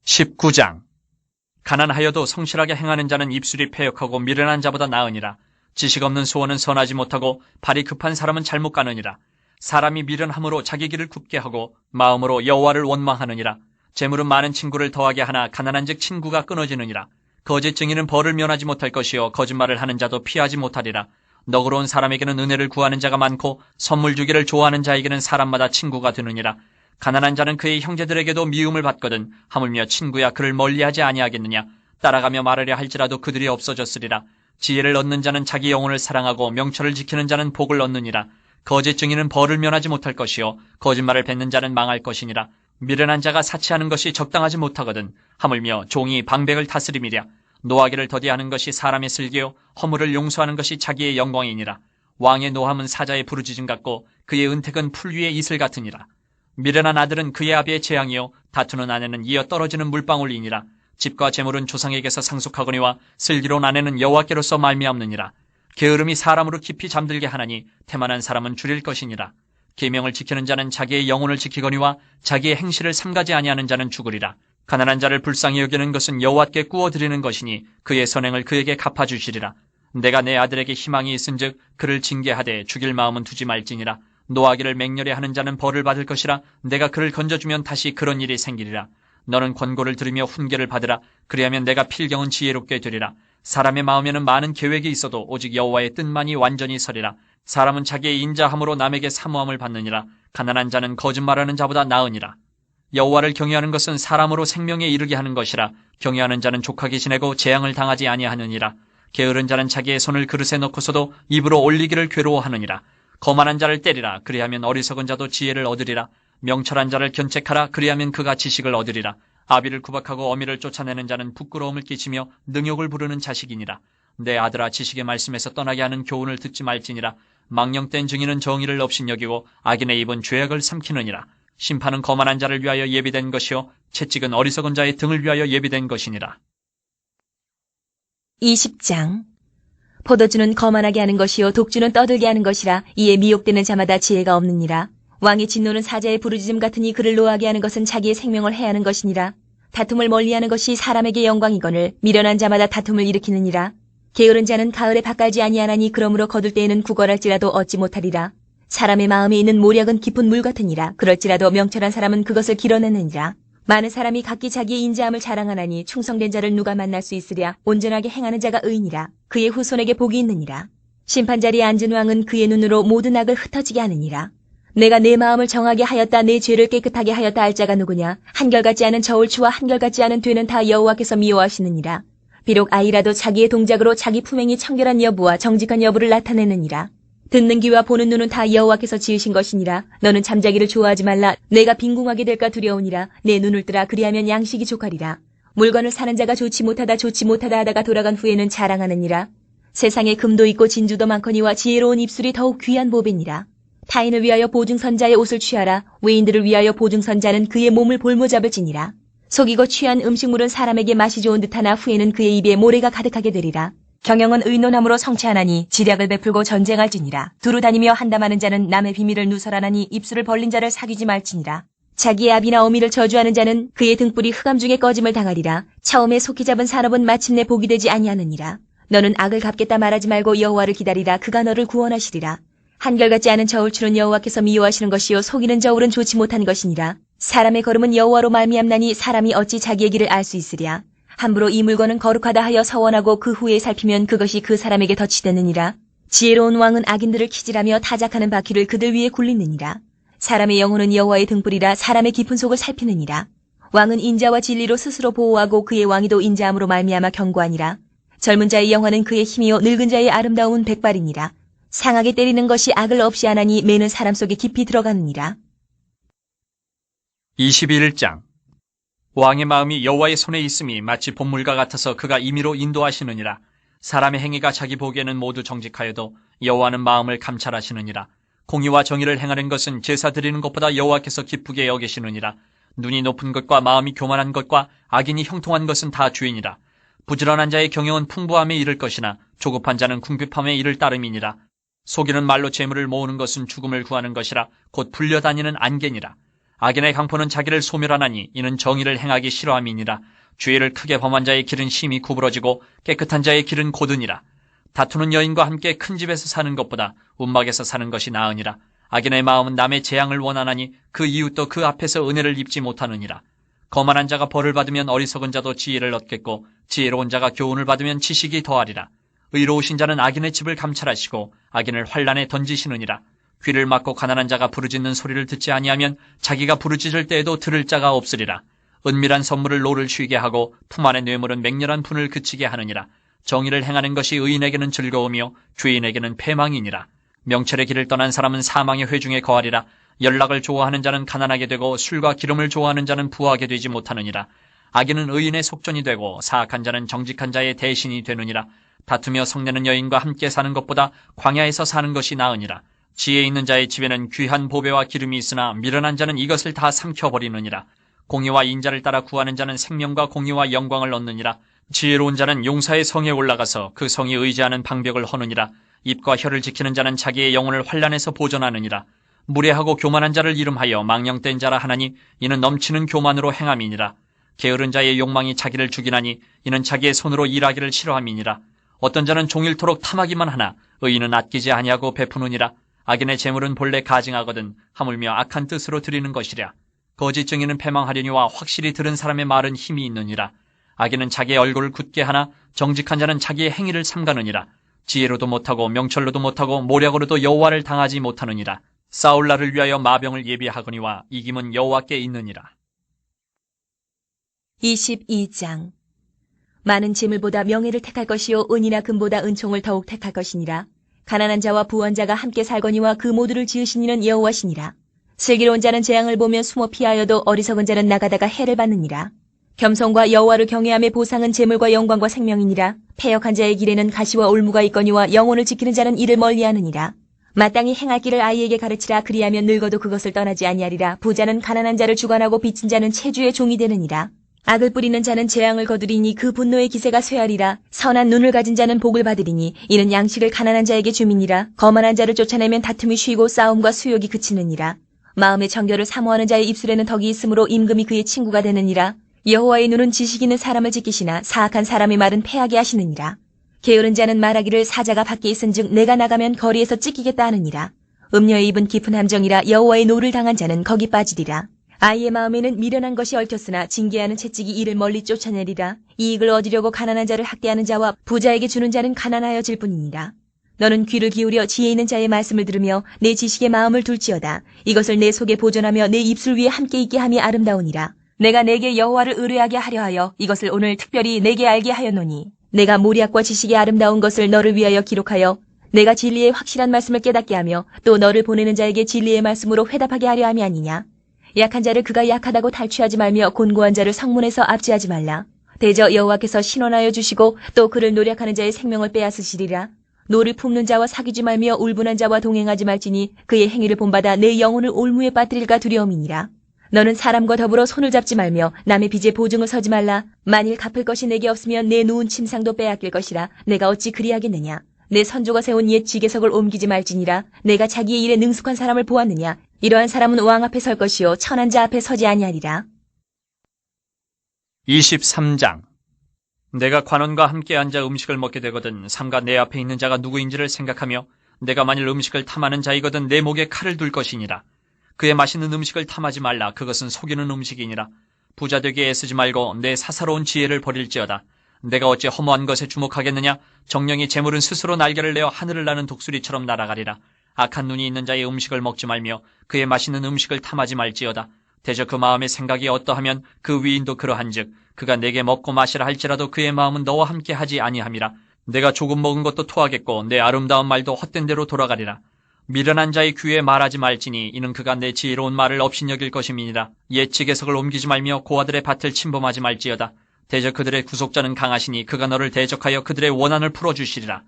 19장. 가난하여도 성실하게 행하는 자는 입술이 패역하고 미련한 자보다 나으니라. 지식 없는 소원은 선하지 못하고 발이 급한 사람은 잘못 가느니라. 사람이 미련함으로 자기 길을 굽게 하고 마음으로 여호와를 원망하느니라. 재물은 많은 친구를 더하게 하나 가난한즉 친구가 끊어지느니라. 거짓 증인은 벌을 면하지 못할 것이요 거짓말을 하는 자도 피하지 못하리라. 너그러운 사람에게는 은혜를 구하는 자가 많고 선물 주기를 좋아하는 자에게는 사람마다 친구가 되느니라. 가난한 자는 그의 형제들에게도 미움을 받거든 하물며 친구야 그를 멀리하지 아니하겠느냐. 따라가며 말하려 할지라도 그들이 없어졌으리라. 지혜를 얻는 자는 자기 영혼을 사랑하고 명철을 지키는 자는 복을 얻느니라. 거짓 증인은 벌을 면하지 못할 것이요 거짓말을 뱉는 자는 망할 것이니라. 미련한 자가 사치하는 것이 적당하지 못하거든 하물며 종이 방백을 다스림이랴. 노하기를 더디하는 것이 사람의 슬기요 허물을 용서하는 것이 자기의 영광이니라. 왕의 노함은 사자의 부르짖음 같고 그의 은택은 풀 위의 이슬 같으니라. 미련한 아들은 그의 아비의 재앙이요 다투는 아내는 이어 떨어지는 물방울이니라. 집과 재물은 조상에게서 상속하거니와 슬기로운 아내는 여호와께로서 말미암느니라. 게으름이 사람으로 깊이 잠들게 하나니 태만한 사람은 줄일 것이니라. 계명을 지키는 자는 자기의 영혼을 지키거니와 자기의 행실을 삼가지 아니하는 자는 죽으리라. 가난한 자를 불쌍히 여기는 것은 여호와께 구워드리는 것이니 그의 선행을 그에게 갚아주시리라. 내가 내 아들에게 희망이 있은즉 그를 징계하되 죽일 마음은 두지 말지니라. 노하기를 맹렬히 하는 자는 벌을 받을 것이라. 내가 그를 건져주면 다시 그런 일이 생기리라. 너는 권고를 들으며 훈계를 받으라. 그리하면 내가 필경은 지혜롭게 되리라. 사람의 마음에는 많은 계획이 있어도 오직 여호와의 뜻만이 완전히 서리라. 사람은 자기의 인자함으로 남에게 사모함을 받느니라. 가난한 자는 거짓말하는 자보다 나으니라. 여호와를 경외하는 것은 사람으로 생명에 이르게 하는 것이라. 경외하는 자는 족하게 지내고 재앙을 당하지 아니하느니라. 게으른 자는 자기의 손을 그릇에 넣고서도 입으로 올리기를 괴로워하느니라. 거만한 자를 때리라. 그리하면 어리석은 자도 지혜를 얻으리라. 명철한 자를 견책하라. 그리하면 그가 지식을 얻으리라. 아비를 구박하고 어미를 쫓아내는 자는 부끄러움을 끼치며 능욕을 부르는 자식이니라. 내 아들아 지식의 말씀에서 떠나게 하는 교훈을 듣지 말지니라. 망령된 증인은 정의를 업신여기고 악인의 입은 죄악을 삼키느니라. 심판은 거만한 자를 위하여 예비된 것이요 채찍은 어리석은 자의 등을 위하여 예비된 것이니라. 20장. 포도주는 거만하게 하는 것이요 독주는 떠들게 하는 것이라. 이에 미혹되는 자마다 지혜가 없느니라. 왕의 진노는 사자의 부르짖음 같으니 그를 노하게 하는 것은 자기의 생명을 해하는 것이니라. 다툼을 멀리하는 것이 사람에게 영광이거늘 미련한 자마다 다툼을 일으키느니라. 게으른 자는 가을에 밭갈지 아니하나니 그러므로 거둘 때에는 구걸할지라도 얻지 못하리라. 사람의 마음에 있는 모략은 깊은 물 같으니라. 그럴지라도 명철한 사람은 그것을 길어내느니라. 많은 사람이 각기 자기의 인자함을 자랑하나니 충성된 자를 누가 만날 수 있으랴. 온전하게 행하는 자가 의인이라. 그의 후손에게 복이 있느니라. 심판자리에 앉은 왕은 그의 눈으로 모든 악을 흩어지게 하느니라. 내가 내 마음을 정하게 하였다. 내 죄를 깨끗하게 하였다 할 자가 누구냐. 한결같지 않은 저울추와 한결같지 않은 되는 다 여호와께서 미워하시느니라. 비록 아이라도 자기의 동작으로 자기 품행이 청결한 여부와 정직한 여부를 나타내느니라. 듣는 귀와 보는 눈은 다 여호와께서 지으신 것이니라. 너는 잠자기를 좋아하지 말라. 내가 빈궁하게 될까 두려우니라. 내 눈을 뜨라. 그리하면 양식이 족하리라. 물건을 사는 자가 좋지 못하다 하다가 돌아간 후에는 자랑하느니라. 세상에 금도 있고 진주도 많거니와 지혜로운 입술이 더욱 귀한 보배니라. 타인을 위하여 보증선자의 옷을 취하라. 외인들을 위하여 보증선자는 그의 몸을 볼모잡을지니라. 속이고 취한 음식물은 사람에게 맛이 좋은 듯하나 후에는 그의 입에 모래가 가득하게 되리라. 경영은 의논함으로 성취하나니 지략을 베풀고 전쟁할지니라. 두루 다니며 한담하는 자는 남의 비밀을 누설하나니 입술을 벌린 자를 사귀지 말지니라. 자기의 아비나 어미를 저주하는 자는 그의 등불이 흑암 중에 꺼짐을 당하리라. 처음에 속히 잡은 산업은 마침내 복이 되지 아니하느니라. 너는 악을 갚겠다 말하지 말고 여호와를 기다리라. 그가 너를 구원하시리라. 한결같지 않은 저울추는 여호와께서 미워하시는 것이요 속이는 저울은 좋지 못한 것이니라. 사람의 걸음은 여호와로 말미암나니 사람이 어찌 자기의 길을 알 수 있으랴. 함부로 이 물건은 거룩하다 하여 서원하고 그 후에 살피면 그것이 그 사람에게 덫이 되느니라. 지혜로운 왕은 악인들을 키질하며 타작하는 바퀴를 그들 위에 굴리느니라. 사람의 영혼은 여호와의 등불이라 사람의 깊은 속을 살피느니라. 왕은 인자와 진리로 스스로 보호하고 그의 왕위도 인자함으로 말미암아 견고하니라. 젊은 자의 영화는 그의 힘이요 늙은 자의 아름다움은 백발이니라. 상하게 때리는 것이 악을 없이 하나니 매는 사람 속에 깊이 들어가느니라. 21장. 왕의 마음이 여호와의 손에 있음이 마치 봇물과 같아서 그가 임의로 인도하시느니라. 사람의 행위가 자기 보기에는 모두 정직하여도 여호와는 마음을 감찰하시느니라. 공의와 정의를 행하는 것은 제사 드리는 것보다 여호와께서 기쁘게 여기시느니라. 눈이 높은 것과 마음이 교만한 것과 악인이 형통한 것은 다 주인이라. 부지런한 자의 경영은 풍부함에 이를 것이나 조급한 자는 궁핍함에 이를 따름이니라. 속이는 말로 재물을 모으는 것은 죽음을 구하는 것이라 곧 불려다니는 안개니라. 악인의 강포는 자기를 소멸하나니 이는 정의를 행하기 싫어함이니라. 죄를 크게 범한 자의 길은 심히 구부러지고 깨끗한 자의 길은 고드니라. 다투는 여인과 함께 큰 집에서 사는 것보다 움막에서 사는 것이 나으니라. 악인의 마음은 남의 재앙을 원하나니 그 이웃도 그 앞에서 은혜를 입지 못하느니라. 거만한 자가 벌을 받으면 어리석은 자도 지혜를 얻겠고 지혜로운 자가 교훈을 받으면 지식이 더하리라. 의로우신 자는 악인의 집을 감찰하시고 악인을 환란에 던지시느니라. 귀를 막고 가난한 자가 부르짖는 소리를 듣지 아니하면 자기가 부르짖을 때에도 들을 자가 없으리라. 은밀한 선물을 노를 쉬게 하고 품 안의 뇌물은 맹렬한 분을 그치게 하느니라. 정의를 행하는 것이 의인에게는 즐거우며 죄인에게는 패망이니라. 명철의 길을 떠난 사람은 사망의 회중에 거하리라. 연락을 좋아하는 자는 가난하게 되고 술과 기름을 좋아하는 자는 부하게 되지 못하느니라. 악인은 의인의 속전이 되고 사악한 자는 정직한 자의 대신이 되느니라. 다투며 성내는 여인과 함께 사는 것보다 광야에서 사는 것이 나으니라. 지혜 있는 자의 집에는 귀한 보배와 기름이 있으나 미련한 자는 이것을 다 삼켜버리느니라. 공의와 인자를 따라 구하는 자는 생명과 공의와 영광을 얻느니라. 지혜로운 자는 용사의 성에 올라가서 그 성이 의지하는 방벽을 허느니라. 입과 혀를 지키는 자는 자기의 영혼을 환란에서 보존하느니라. 무례하고 교만한 자를 이름하여 망령된 자라 하나니 이는 넘치는 교만으로 행함이니라. 게으른 자의 욕망이 자기를 죽이나니 이는 자기의 손으로 일하기를 싫어함이니라. 어떤 자는 종일토록 탐하기만 하나 의인은 아끼지 아니하고 베푸느니라. 악인의 재물은 본래 가증하거든 하물며 악한 뜻으로 드리는 것이랴. 거짓 증인은 패망하려니와 확실히 들은 사람의 말은 힘이 있느니라. 악인은 자기의 얼굴을 굳게 하나 정직한 자는 자기의 행위를 삼가느니라. 지혜로도 못하고 명철로도 못하고 모략으로도 여호와를 당하지 못하느니라. 싸울 날을 위하여 마병을 예비하거니와 이김은 여호와께 있느니라. 22장. 많은 재물보다 명예를 택할 것이요 은이나 금보다 은총을 더욱 택할 것이니라. 가난한 자와 부한 자가 함께 살거니와 그 모두를 지으신 이는 여호와시니라. 슬기로운 자는 재앙을 보며 숨어 피하여도 어리석은 자는 나가다가 해를 받느니라. 겸손과 여호와를 경외함의 보상은 재물과 영광과 생명이니라. 패역한 자의 길에는 가시와 올무가 있거니와 영혼을 지키는 자는 이를 멀리하느니라. 마땅히 행할 길을 아이에게 가르치라. 그리하면 늙어도 그것을 떠나지 아니하리라. 부자는 가난한 자를 주관하고 빚진 자는 체주의 종이 되느니라. 악을 뿌리는 자는 재앙을 거두리니 그 분노의 기세가 쇠하리라. 선한 눈을 가진 자는 복을 받으리니 이는 양식을 가난한 자에게 줌이니라. 거만한 자를 쫓아내면 다툼이 쉬고 싸움과 수욕이 그치느니라. 마음의 정결을 사모하는 자의 입술에는 덕이 있으므로 임금이 그의 친구가 되느니라. 여호와의 눈은 지식 있는 사람을 지키시나 사악한 사람의 말은 패하게 하시느니라. 게으른 자는 말하기를 사자가 밖에 있은즉 내가 나가면 거리에서 찢기겠다 하느니라. 음녀의 입은 깊은 함정이라. 여호와의 노를 당한 자는 거기 빠지리라. 아이의 마음에는 미련한 것이 얽혔으나 징계하는 채찍이 이를 멀리 쫓아내리라. 이익을 얻으려고 가난한 자를 학대하는 자와 부자에게 주는 자는 가난하여질 뿐이니라. 너는 귀를 기울여 지혜 있는 자의 말씀을 들으며 내 지식의 마음을 둘지어다. 이것을 내 속에 보존하며 내 입술 위에 함께 있게 함이 아름다우니라. 내가 내게 여호와를 의뢰하게 하려 하여 이것을 오늘 특별히 내게 알게 하였노니 내가 모략과 지식의 아름다운 것을 너를 위하여 기록하여 내가 진리의 확실한 말씀을 깨닫게 하며 또 너를 보내는 자에게 진리의 말씀으로 회답하게 하려 함이 아니냐. 약한 자를 그가 약하다고 탈취하지 말며 곤고한 자를 성문에서 압제하지 말라. 대저 여호와께서 신원하여 주시고 또 그를 노력하는 자의 생명을 빼앗으시리라. 노를 품는 자와 사귀지 말며 울분한 자와 동행하지 말지니 그의 행위를 본받아 내 영혼을 올무에 빠뜨릴까 두려움이니라. 너는 사람과 더불어 손을 잡지 말며 남의 빚에 보증을 서지 말라. 만일 갚을 것이 내게 없으면 내 누운 침상도 빼앗길 것이라. 내가 어찌 그리하겠느냐. 내 선조가 세운 옛 지계석을 옮기지 말지니라. 내가 자기의 일에 능숙한 사람을 보았느냐. 이러한 사람은 왕 앞에 설 것이요 천한 자 앞에 서지 아니하리라. 23장. 내가 관원과 함께 앉아 음식을 먹게 되거든 삼가 내 앞에 있는 자가 누구인지를 생각하며 내가 만일 음식을 탐하는 자이거든 내 목에 칼을 둘 것이니라. 그의 맛있는 음식을 탐하지 말라. 그것은 속이는 음식이니라. 부자 되게 애쓰지 말고 내 사사로운 지혜를 버릴지어다. 내가 어찌 허무한 것에 주목하겠느냐? 정령이 재물은 스스로 날개를 내어 하늘을 나는 독수리처럼 날아가리라. 악한 눈이 있는 자의 음식을 먹지 말며 그의 맛있는 음식을 탐하지 말지어다. 대저 그 마음의 생각이 어떠하면 그 위인도 그러한즉 그가 내게 먹고 마시라 할지라도 그의 마음은 너와 함께 하지 아니함이라. 내가 조금 먹은 것도 토하겠고 내 아름다운 말도 헛된 대로 돌아가리라. 미련한 자의 귀에 말하지 말지니 이는 그가 내 지혜로운 말을 업신여길 것임이니라. 옛 지계석을 옮기지 말며 고아들의 밭을 침범하지 말지어다. 대저 그들의 구속자는 강하시니 그가 너를 대적하여 그들의 원한을 풀어주시리라.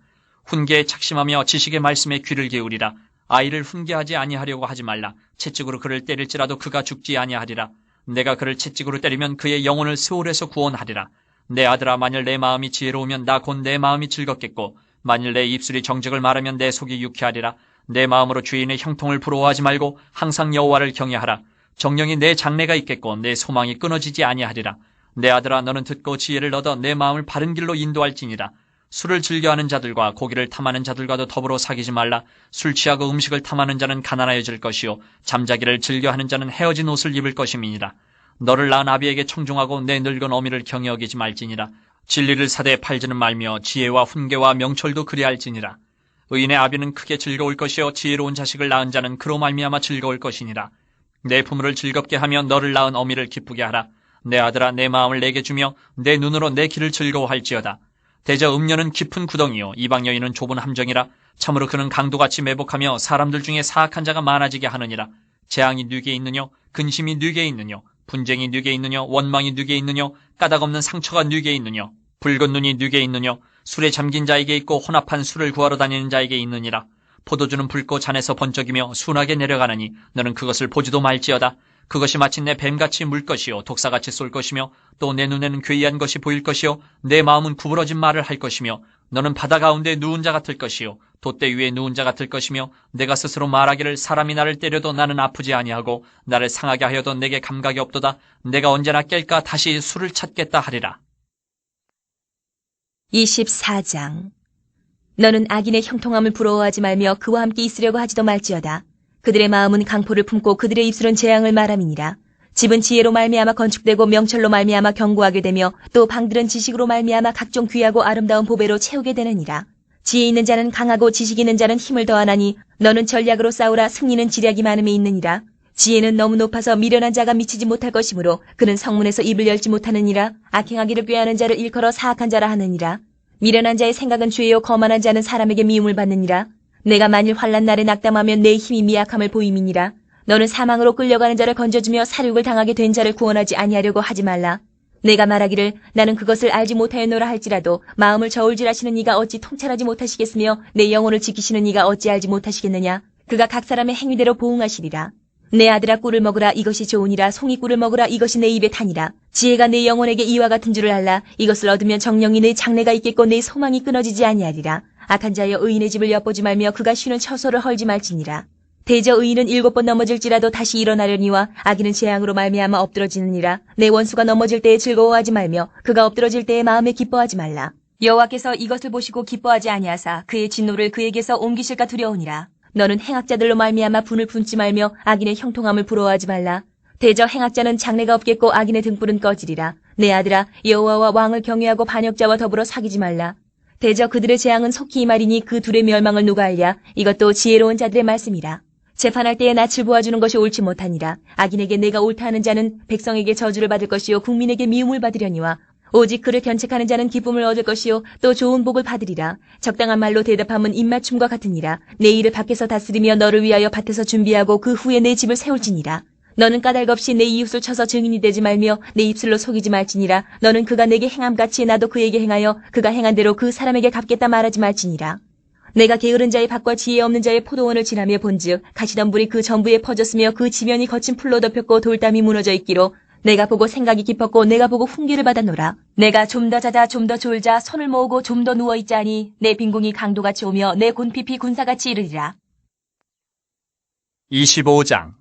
훈계에 착심하며 지식의 말씀에 귀를 기울이라. 아이를 훈계하지 아니하려고 하지 말라. 채찍으로 그를 때릴지라도 그가 죽지 아니하리라. 내가 그를 채찍으로 때리면 그의 영혼을 스올에서 구원하리라. 내 아들아, 만일 내 마음이 지혜로우면 나 곧 내 마음이 즐겁겠고 만일 내 입술이 정직을 말하면 내 속이 유쾌하리라. 내 마음으로 주인의 형통을 부러워하지 말고 항상 여호와를 경외하라. 정령이 내 장래가 있겠고 내 소망이 끊어지지 아니하리라. 내 아들아, 너는 듣고 지혜를 얻어 내 마음을 바른 길로 인도할지니라. 술을 즐겨하는 자들과 고기를 탐하는 자들과도 더불어 사귀지 말라. 술 취하고 음식을 탐하는 자는 가난하여질 것이요 잠자기를 즐겨하는 자는 헤어진 옷을 입을 것임이니라. 너를 낳은 아비에게 청종하고 내 늙은 어미를 경히 여기지 말지니라. 진리를 사대에 팔지는 말며 지혜와 훈계와 명철도 그리할지니라. 의인의 아비는 크게 즐거울 것이요 지혜로운 자식을 낳은 자는 그로 말미암아 즐거울 것이니라. 내 부모를 즐겁게 하며 너를 낳은 어미를 기쁘게 하라. 내 아들아, 내 마음을 내게 주며 내 눈으로 내 길을 즐거워할지어다. 대저 음녀는 깊은 구덩이요 이방 여인은 좁은 함정이라. 참으로 그는 강도같이 매복하며 사람들 중에 사악한 자가 많아지게 하느니라. 재앙이 네게 있느뇨? 근심이 네게 있느뇨? 분쟁이 네게 있느뇨? 원망이 네게 있느뇨? 까닭없는 상처가 네게 있느뇨? 붉은 눈이 네게 있느뇨? 술에 잠긴 자에게 있고 혼합한 술을 구하러 다니는 자에게 있느니라. 포도주는 붉고 잔에서 번쩍이며 순하게 내려가느니 너는 그것을 보지도 말지어다. 그것이 마침내 뱀같이 물 것이요 독사같이 쏠 것이며 또 내 눈에는 괴이한 것이 보일 것이요 내 마음은 구부러진 말을 할 것이며 너는 바다 가운데 누운 자 같을 것이요 돛대 위에 누운 자 같을 것이며 내가 스스로 말하기를 사람이 나를 때려도 나는 아프지 아니하고 나를 상하게 하여도 내게 감각이 없도다. 내가 언제나 깰까 다시 술을 찾겠다 하리라. 24장. 너는 악인의 형통함을 부러워하지 말며 그와 함께 있으려고 하지도 말지어다. 그들의 마음은 강포를 품고 그들의 입술은 재앙을 말함이니라. 집은 지혜로 말미암아 건축되고 명철로 말미암아 견고하게 되며 또 방들은 지식으로 말미암아 각종 귀하고 아름다운 보배로 채우게 되느니라. 지혜 있는 자는 강하고 지식 있는 자는 힘을 더하나니 너는 전략으로 싸우라. 승리는 지략이 많음에 있느니라. 지혜는 너무 높아서 미련한 자가 미치지 못할 것이므로 그는 성문에서 입을 열지 못하느니라. 악행하기를 꾀하는 자를 일컬어 사악한 자라 하느니라. 미련한 자의 생각은 죄요 거만한 자는 사람에게 미움을 받느니라. 내가 만일 환난 날에 낙담하면 내 힘이 미약함을 보임이니라. 너는 사망으로 끌려가는 자를 건져주며 살육을 당하게 된 자를 구원하지 아니하려고 하지 말라. 내가 말하기를 나는 그것을 알지 못하였노라 할지라도 마음을 저울질하시는 이가 어찌 통찰하지 못하시겠으며 내 영혼을 지키시는 이가 어찌 알지 못하시겠느냐. 그가 각 사람의 행위대로 보응하시리라. 내 아들아, 꿀을 먹으라. 이것이 좋으니라. 송이꿀을 먹으라. 이것이 내 입에 타니라. 지혜가 내 영혼에게 이와 같은 줄을 알라. 이것을 얻으면 정령이 내 장래가 있겠고 내 소망이 끊어지지 아니하리라. 악한 자여, 의인의 집을 엿보지 말며 그가 쉬는 처소를 헐지 말지니라. 대저 의인은 7번 넘어질지라도 다시 일어나려니와 악인은 재앙으로 말미암아 엎드러지느니라. 내 원수가 넘어질 때에 즐거워하지 말며 그가 엎드러질 때에 마음에 기뻐하지 말라. 여호와께서 이것을 보시고 기뻐하지 아니하사 그의 진노를 그에게서 옮기실까 두려우니라. 너는 행악자들로 말미암아 분을 품지 말며 악인의 형통함을 부러워하지 말라. 대저 행악자는 장래가 없겠고 악인의 등불은 꺼지리라. 내 아들아, 여호와와 왕을 경외하고 반역자와 더불어 사귀지 말라. 대저 그들의 재앙은 속히 임하리니 그 둘의 멸망을 누가 알랴. 이것도 지혜로운 자들의 말씀이라. 재판할 때에 낯을 보아주는 것이 옳지 못하니라. 악인에게 내가 옳다 하는 자는 백성에게 저주를 받을 것이요 국민에게 미움을 받으려니와 오직 그를 견책하는 자는 기쁨을 얻을 것이요 또 좋은 복을 받으리라. 적당한 말로 대답함은 입맞춤과 같으니라. 내 일을 밖에서 다스리며 너를 위하여 밭에서 준비하고 그 후에 내 집을 세울지니라. 너는 까닭 없이 내 이웃을 쳐서 증인이 되지 말며 내 입술로 속이지 말지니라. 너는 그가 내게 행함같이 나도 그에게 행하여 그가 행한 대로 그 사람에게 갚겠다 말하지 말지니라. 내가 게으른 자의 밭과 지혜 없는 자의 포도원을 지나며 본즉 가시덤불이 그 전부에 퍼졌으며 그 지면이 거친 풀로 덮였고 돌담이 무너져 있기로 내가 보고 생각이 깊었고 내가 보고 훈계를 받았노라. 내가 좀 더 자자 좀 더 졸자 손을 모으고 좀 더 누워있자니 내 빈궁이 강도같이 오며 내 곤핍이 군사같이 이르리라. 25장.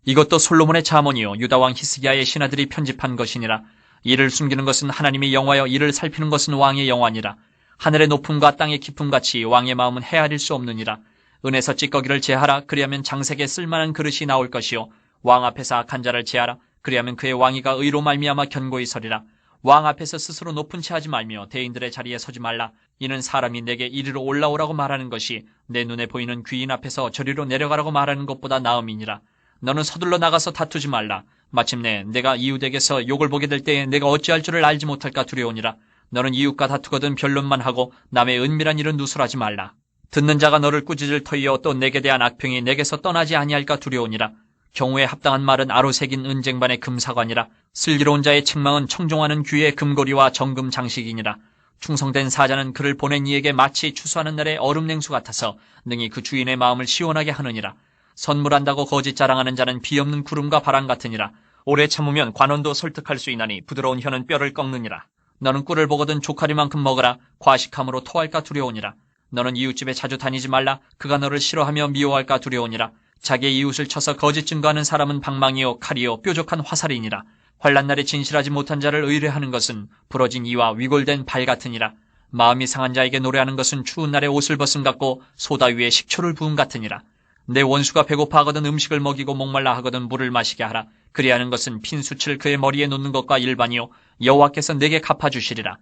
이것도 솔로몬의 잠언이요 유다왕 히스기야의 신하들이 편집한 것이니라. 이를 숨기는 것은 하나님의 영화여 이를 살피는 것은 왕의 영화니라. 하늘의 높음과 땅의 깊음같이 왕의 마음은 헤아릴 수 없느니라. 은에서 찌꺼기를 제하라. 그리하면 장색에 쓸만한 그릇이 나올 것이요 왕 앞에서 악한 자를 제하라. 그리하면 그의 왕위가 의로 말미암아 견고히 서리라. 왕 앞에서 스스로 높은 채 하지 말며 대인들의 자리에 서지 말라. 이는 사람이 내게 이리로 올라오라고 말하는 것이 내 눈에 보이는 귀인 앞에서 저리로 내려가라고 말하는 것보다 나음이니라. 너는 서둘러 나가서 다투지 말라. 마침내 내가 이웃에게서 욕을 보게 될 때에 내가 어찌할 줄을 알지 못할까 두려우니라. 너는 이웃과 다투거든 변론만 하고 남의 은밀한 일은 누설하지 말라. 듣는 자가 너를 꾸짖을 터이여 또 내게 대한 악평이 내게서 떠나지 아니할까 두려우니라. 경우에 합당한 말은 아로 새긴 은쟁반의 금사관이라. 슬기로운 자의 책망은 청종하는 귀의 금고리와 정금 장식이니라. 충성된 사자는 그를 보낸 이에게 마치 추수하는 날의 얼음 냉수 같아서 능히 그 주인의 마음을 시원하게 하느니라. 선물한다고 거짓 자랑하는 자는 비없는 구름과 바람 같으니라. 오래 참으면 관원도 설득할 수 있나니 부드러운 혀는 뼈를 꺾느니라. 너는 꿀을 보거든 조카리만큼 먹으라. 과식함으로 토할까 두려우니라. 너는 이웃집에 자주 다니지 말라. 그가 너를 싫어하며 미워할까 두려우니라. 자기의 이웃을 쳐서 거짓 증거하는 사람은 방망이요 칼이요 뾰족한 화살이니라. 환난 날에 진실하지 못한 자를 의뢰하는 것은 부러진 이와 위골된 발 같으니라. 마음이 상한 자에게 노래하는 것은 추운 날에 옷을 벗음 같고 소다 위에 식초를 부음 같으니라. 내 원수가 배고파 하거든 음식을 먹이고 목말라 하거든 물을 마시게 하라. 그리하는 것은 핀수치를 그의 머리에 놓는 것과 일반이요 여호와께서 내게 갚아주시리라.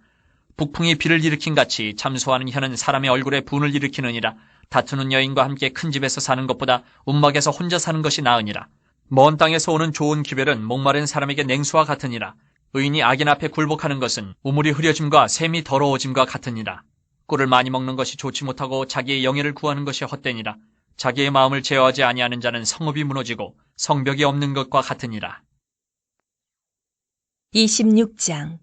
북풍이 비를 일으킨 같이 잠소하는 혀는 사람의 얼굴에 분을 일으키느니라. 다투는 여인과 함께 큰 집에서 사는 것보다 움막에서 혼자 사는 것이 나으니라. 먼 땅에서 오는 좋은 기별은 목마른 사람에게 냉수와 같으니라. 의인이 악인 앞에 굴복하는 것은 우물이 흐려짐과 샘이 더러워짐과 같으니라. 꿀을 많이 먹는 것이 좋지 못하고 자기의 영예를 구하는 것이 헛되니라. 자기의 마음을 제어하지 아니하는 자는 성읍이 무너지고 성벽이 없는 것과 같으니라. 26장.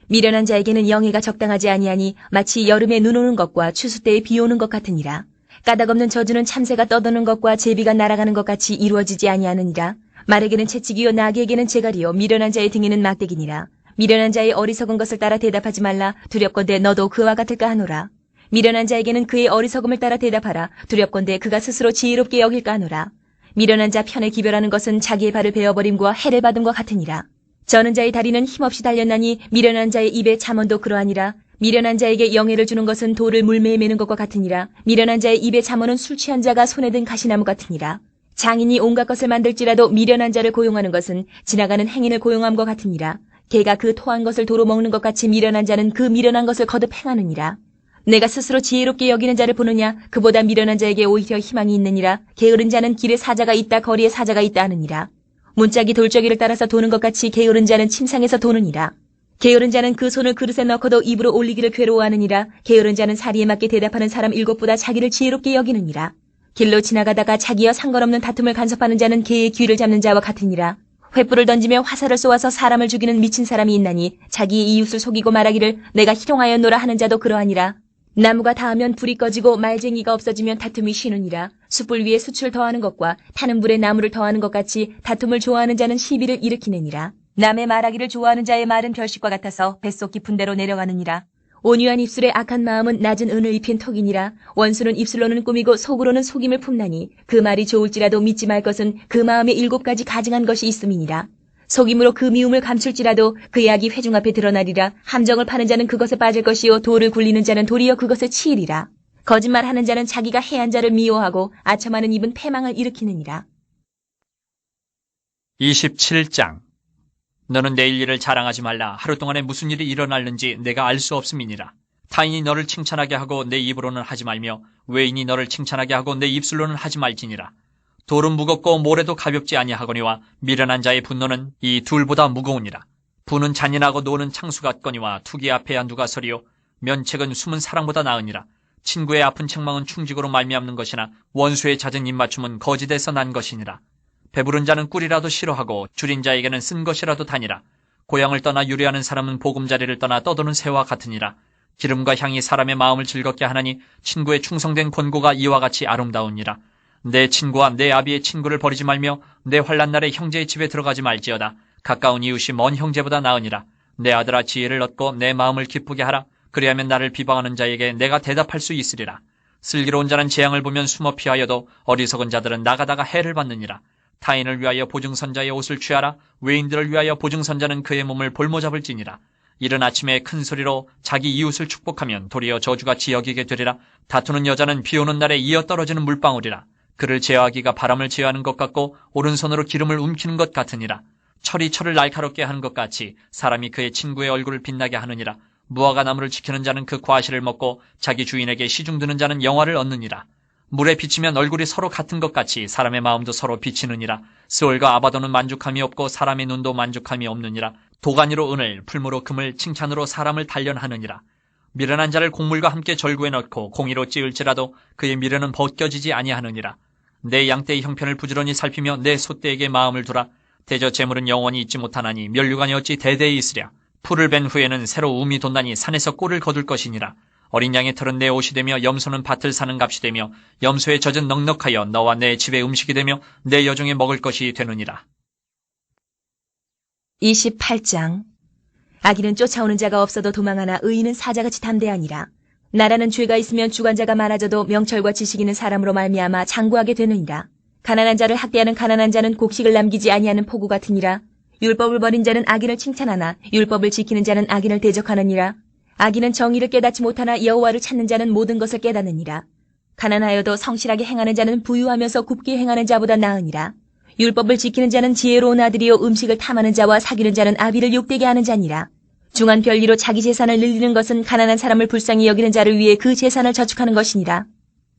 미련한 자에게는 영예가 적당하지 아니하니 마치 여름에 눈 오는 것과 추수 때에 비 오는 것 같으니라. 까닭없는 저주는 참새가 떠도는 것과 제비가 날아가는 것 같이 이루어지지 아니하느니라. 말에게는 채찍이요 나귀에게는 재갈이요 미련한 자의 등에는 막대기니라. 미련한 자의 어리석은 것을 따라 대답하지 말라. 두렵건대 너도 그와 같을까 하노라. 미련한 자에게는 그의 어리석음을 따라 대답하라. 두렵건대 그가 스스로 지혜롭게 여길까 하노라. 미련한 자 편에 기별하는 것은 자기의 발을 베어버림과 해를 받음과 같으니라. 저는 자의 다리는 힘없이 달렸나니 미련한 자의 입에 잠언도 그러하니라. 미련한 자에게 영예를 주는 것은 돌을 물매에 매는 것과 같으니라. 미련한 자의 입에 잠언은 술 취한 자가 손에 든 가시나무 같으니라. 장인이 온갖 것을 만들지라도 미련한 자를 고용하는 것은 지나가는 행인을 고용함과 같으니라. 개가 그 토한 것을 도로 먹는 것 같이 미련한 자는 그 미련한 것을 거듭 행하느니라. 내가 스스로 지혜롭게 여기는 자를 보느냐? 그보다 미련한 자에게 오히려 희망이 있느니라. 게으른 자는 길에 사자가 있다 거리에 사자가 있다 하느니라. 문짝이 돌저기를 따라서 도는 것 같이 게으른 자는 침상에서 도느니라. 게으른 자는 그 손을 그릇에 넣고도 입으로 올리기를 괴로워하느니라. 게으른 자는 사리에 맞게 대답하는 사람 7보다 자기를 지혜롭게 여기느니라. 길로 지나가다가 자기와 상관없는 다툼을 간섭하는 자는 개의 귀를 잡는 자와 같으니라. 횃불을 던지며 화살을 쏘아서 사람을 죽이는 미친 사람이 있나니 자기의 이웃을 속이고 말하기를 내가 희롱하였노라 하는 자도 그러하니라. 나무가 닿으면 불이 꺼지고 말쟁이가 없어지면 다툼이 쉬느니라. 숯불 위에 숯을 더하는 것과 타는 불에 나무를 더하는 것 같이 다툼을 좋아하는 자는 시비를 일으키느니라. 남의 말하기를 좋아하는 자의 말은 별식과 같아서 뱃속 깊은 데로 내려가느니라. 온유한 입술에 악한 마음은 낮은 은을 입힌 턱이니라. 원수는 입술로는 꾸미고 속으로는 속임을 품나니 그 말이 좋을지라도 믿지 말 것은 그 마음에 7가지 가증한 것이 있음이니라. 속임으로 그 미움을 감출지라도 그 약이 회중 앞에 드러나리라. 함정을 파는 자는 그것에 빠질 것이요 돌을 굴리는 자는 도리어 그것에 치이리라. 거짓말하는 자는 자기가 해한 자를 미워하고 아첨하는 입은 패망을 일으키느니라. 27장. 너는 내일 일을 자랑하지 말라. 하루 동안에 무슨 일이 일어날는지 내가 알 수 없음이니라. 타인이 너를 칭찬하게 하고 내 입으로는 하지 말며 외인이 너를 칭찬하게 하고 내 입술로는 하지 말지니라. 돌은 무겁고 모래도 가볍지 아니하거니와 미련한 자의 분노는 이 둘보다 무거우니라. 부는 잔인하고 노는 창수 같거니와 투기 앞에 누가 서리요. 면책은 숨은 사랑보다 나으니라. 친구의 아픈 책망은 충직으로 말미암는 것이나 원수의 잦은 입맞춤은 거짓에서 난 것이니라. 배부른 자는 꿀이라도 싫어하고 줄인 자에게는 쓴 것이라도 다니라. 고향을 떠나 유래하는 사람은 보금자리를 떠나 떠도는 새와 같으니라. 기름과 향이 사람의 마음을 즐겁게 하나니 친구의 충성된 권고가 이와 같이 아름다우니라. 내 친구와 내 아비의 친구를 버리지 말며 내 환난 날에 형제의 집에 들어가지 말지어다. 가까운 이웃이 먼 형제보다 나으니라. 내 아들아 지혜를 얻고 내 마음을 기쁘게 하라. 그리하면 나를 비방하는 자에게 내가 대답할 수 있으리라. 슬기로운 자는 재앙을 보면 숨어 피하여도 어리석은 자들은 나가다가 해를 받느니라. 타인을 위하여 보증선자의 옷을 취하라. 외인들을 위하여 보증선자는 그의 몸을 볼모잡을지니라. 이른 아침에 큰 소리로 자기 이웃을 축복하면 도리어 저주같이 여기게 되리라. 다투는 여자는 비 오는 날에 이어 떨어지는 물방울이라. 그를 제어하기가 바람을 제어하는 것 같고 오른손으로 기름을 움키는 것 같으니라. 철이 철을 날카롭게 하는 것 같이 사람이 그의 친구의 얼굴을 빛나게 하느니라. 무화과 나무를 지키는 자는 그 과실을 먹고 자기 주인에게 시중드는 자는 영화를 얻느니라. 물에 비치면 얼굴이 서로 같은 것 같이 사람의 마음도 서로 비치느니라. 스올과 아바도는 만족함이 없고 사람의 눈도 만족함이 없느니라. 도가니로 은을, 풀무로 금을, 칭찬으로 사람을 단련하느니라. 미련한 자를 곡물과 함께 절구에 넣고 공의로 찌을지라도 그의 미련은 벗겨지지 아니하느니라. 내 양떼의 형편을 부지런히 살피며 내 소떼에게 마음을 두라. 대저 재물은 영원히 있지 못하나니 면류관이 어찌 대대에 있으랴. 풀을 벤 후에는 새로 움이 돋나니 산에서 꼴을 거둘 것이니라. 어린 양의 털은 내 옷이 되며 염소는 밭을 사는 값이 되며 염소의 젖은 넉넉하여 너와 내 집의 음식이 되며 내 여종의 먹을 것이 되느니라. 28장. 악인은 쫓아오는 자가 없어도 도망하나 의인은 사자같이 담대하니라. 나라는 죄가 있으면 주관자가 많아져도 명철과 지식 있는 사람으로 말미암아 장구하게 되느니라. 가난한 자를 학대하는 가난한 자는 곡식을 남기지 아니하는 포구 같으니라. 율법을 버린 자는 악인을 칭찬하나 율법을 지키는 자는 악인을 대적하느니라. 악인은 정의를 깨닫지 못하나 여호와를 찾는 자는 모든 것을 깨닫느니라. 가난하여도 성실하게 행하는 자는 부유하면서 굽게 행하는 자보다 나으니라. 율법을 지키는 자는 지혜로운 아들이요 음식을 탐하는 자와 사귀는 자는 아비를 욕되게 하는 자니라. 중한 별리로 자기 재산을 늘리는 것은 가난한 사람을 불쌍히 여기는 자를 위해 그 재산을 저축하는 것이니라.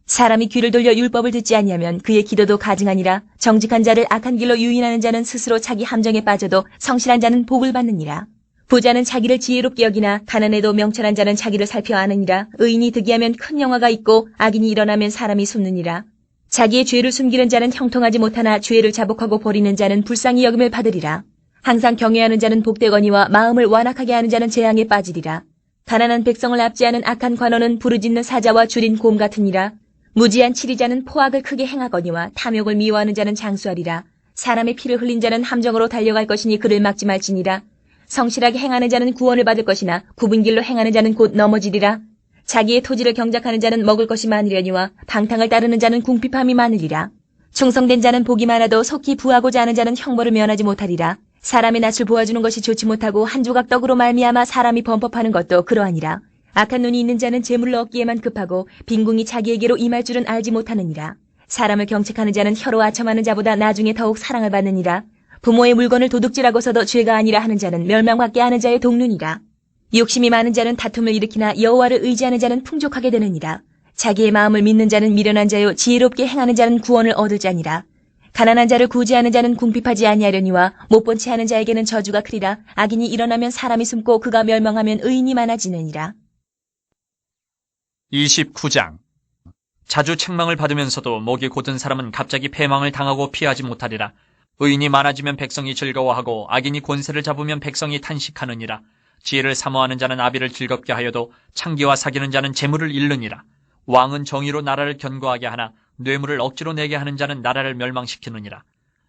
사람이 귀를 돌려 율법을 듣지 아니하면 그의 기도도 가증하니라. 정직한 자를 악한 길로 유인하는 자는 스스로 자기 함정에 빠져도 성실한 자는 복을 받느니라. 부자는 자기를 지혜롭게 여기나 가난해도 명철한 자는 자기를 살펴 아느니라. 의인이 득이하면 큰 영화가 있고 악인이 일어나면 사람이 숨느니라. 자기의 죄를 숨기는 자는 형통하지 못하나 죄를 자복하고 버리는 자는 불쌍히 여김을 받으리라. 항상 경외하는 자는 복되거니와 마음을 완악하게 하는 자는 재앙에 빠지리라. 가난한 백성을 압제하는 악한 관원은 부르짖는 사자와 줄인 곰 같으니라. 무지한 치리자는 포악을 크게 행하거니와 탐욕을 미워하는 자는 장수하리라. 사람의 피를 흘린 자는 함정으로 달려갈 것이니 그를 막지 말지니라. 성실하게 행하는 자는 구원을 받을 것이나 굽은 길로 행하는 자는 곧 넘어지리라. 자기의 토지를 경작하는 자는 먹을 것이 많으려니와 방탕을 따르는 자는 궁핍함이 많으리라. 충성된 자는 복이 많아도 속히 부하고자 하는 자는 형벌을 면하지 못하리라. 사람의 낯을 보아주는 것이 좋지 못하고 한 조각 떡으로 말미암아 사람이 범법하는 것도 그러하니라. 악한 눈이 있는 자는 재물을 얻기에만 급하고 빈궁이 자기에게로 임할 줄은 알지 못하느니라. 사람을 경책하는 자는 혀로 아첨하는 자보다 나중에 더욱 사랑을 받느니라. 부모의 물건을 도둑질하고서도 죄가 아니라 하는 자는 멸망받게 하는 자의 동류니라. 욕심이 많은 자는 다툼을 일으키나 여호와를 의지하는 자는 풍족하게 되느니라. 자기의 마음을 믿는 자는 미련한 자요 지혜롭게 행하는 자는 구원을 얻을 자니라. 가난한 자를 구제하는 자는 궁핍하지 아니하려니와 못본 채 하는 자에게는 저주가 크리라. 악인이 일어나면 사람이 숨고 그가 멸망하면 의인이 많아지느니라. 29장. 자주 책망을 받으면서도 목이 곧은 사람은 갑자기 패망을 당하고 피하지 못하리라. 의인이 많아지면 백성이 즐거워하고 악인이 권세를 잡으면 백성이 탄식하느니라. 지혜를 사모하는 자는 아비를 즐겁게 하여도 창기와 사귀는 자는 재물을 잃느니라. 왕은 정의로 나라를 견고하게 하나 뇌물을 억지로 내게 하는 자는 나라를 멸망시키느니라.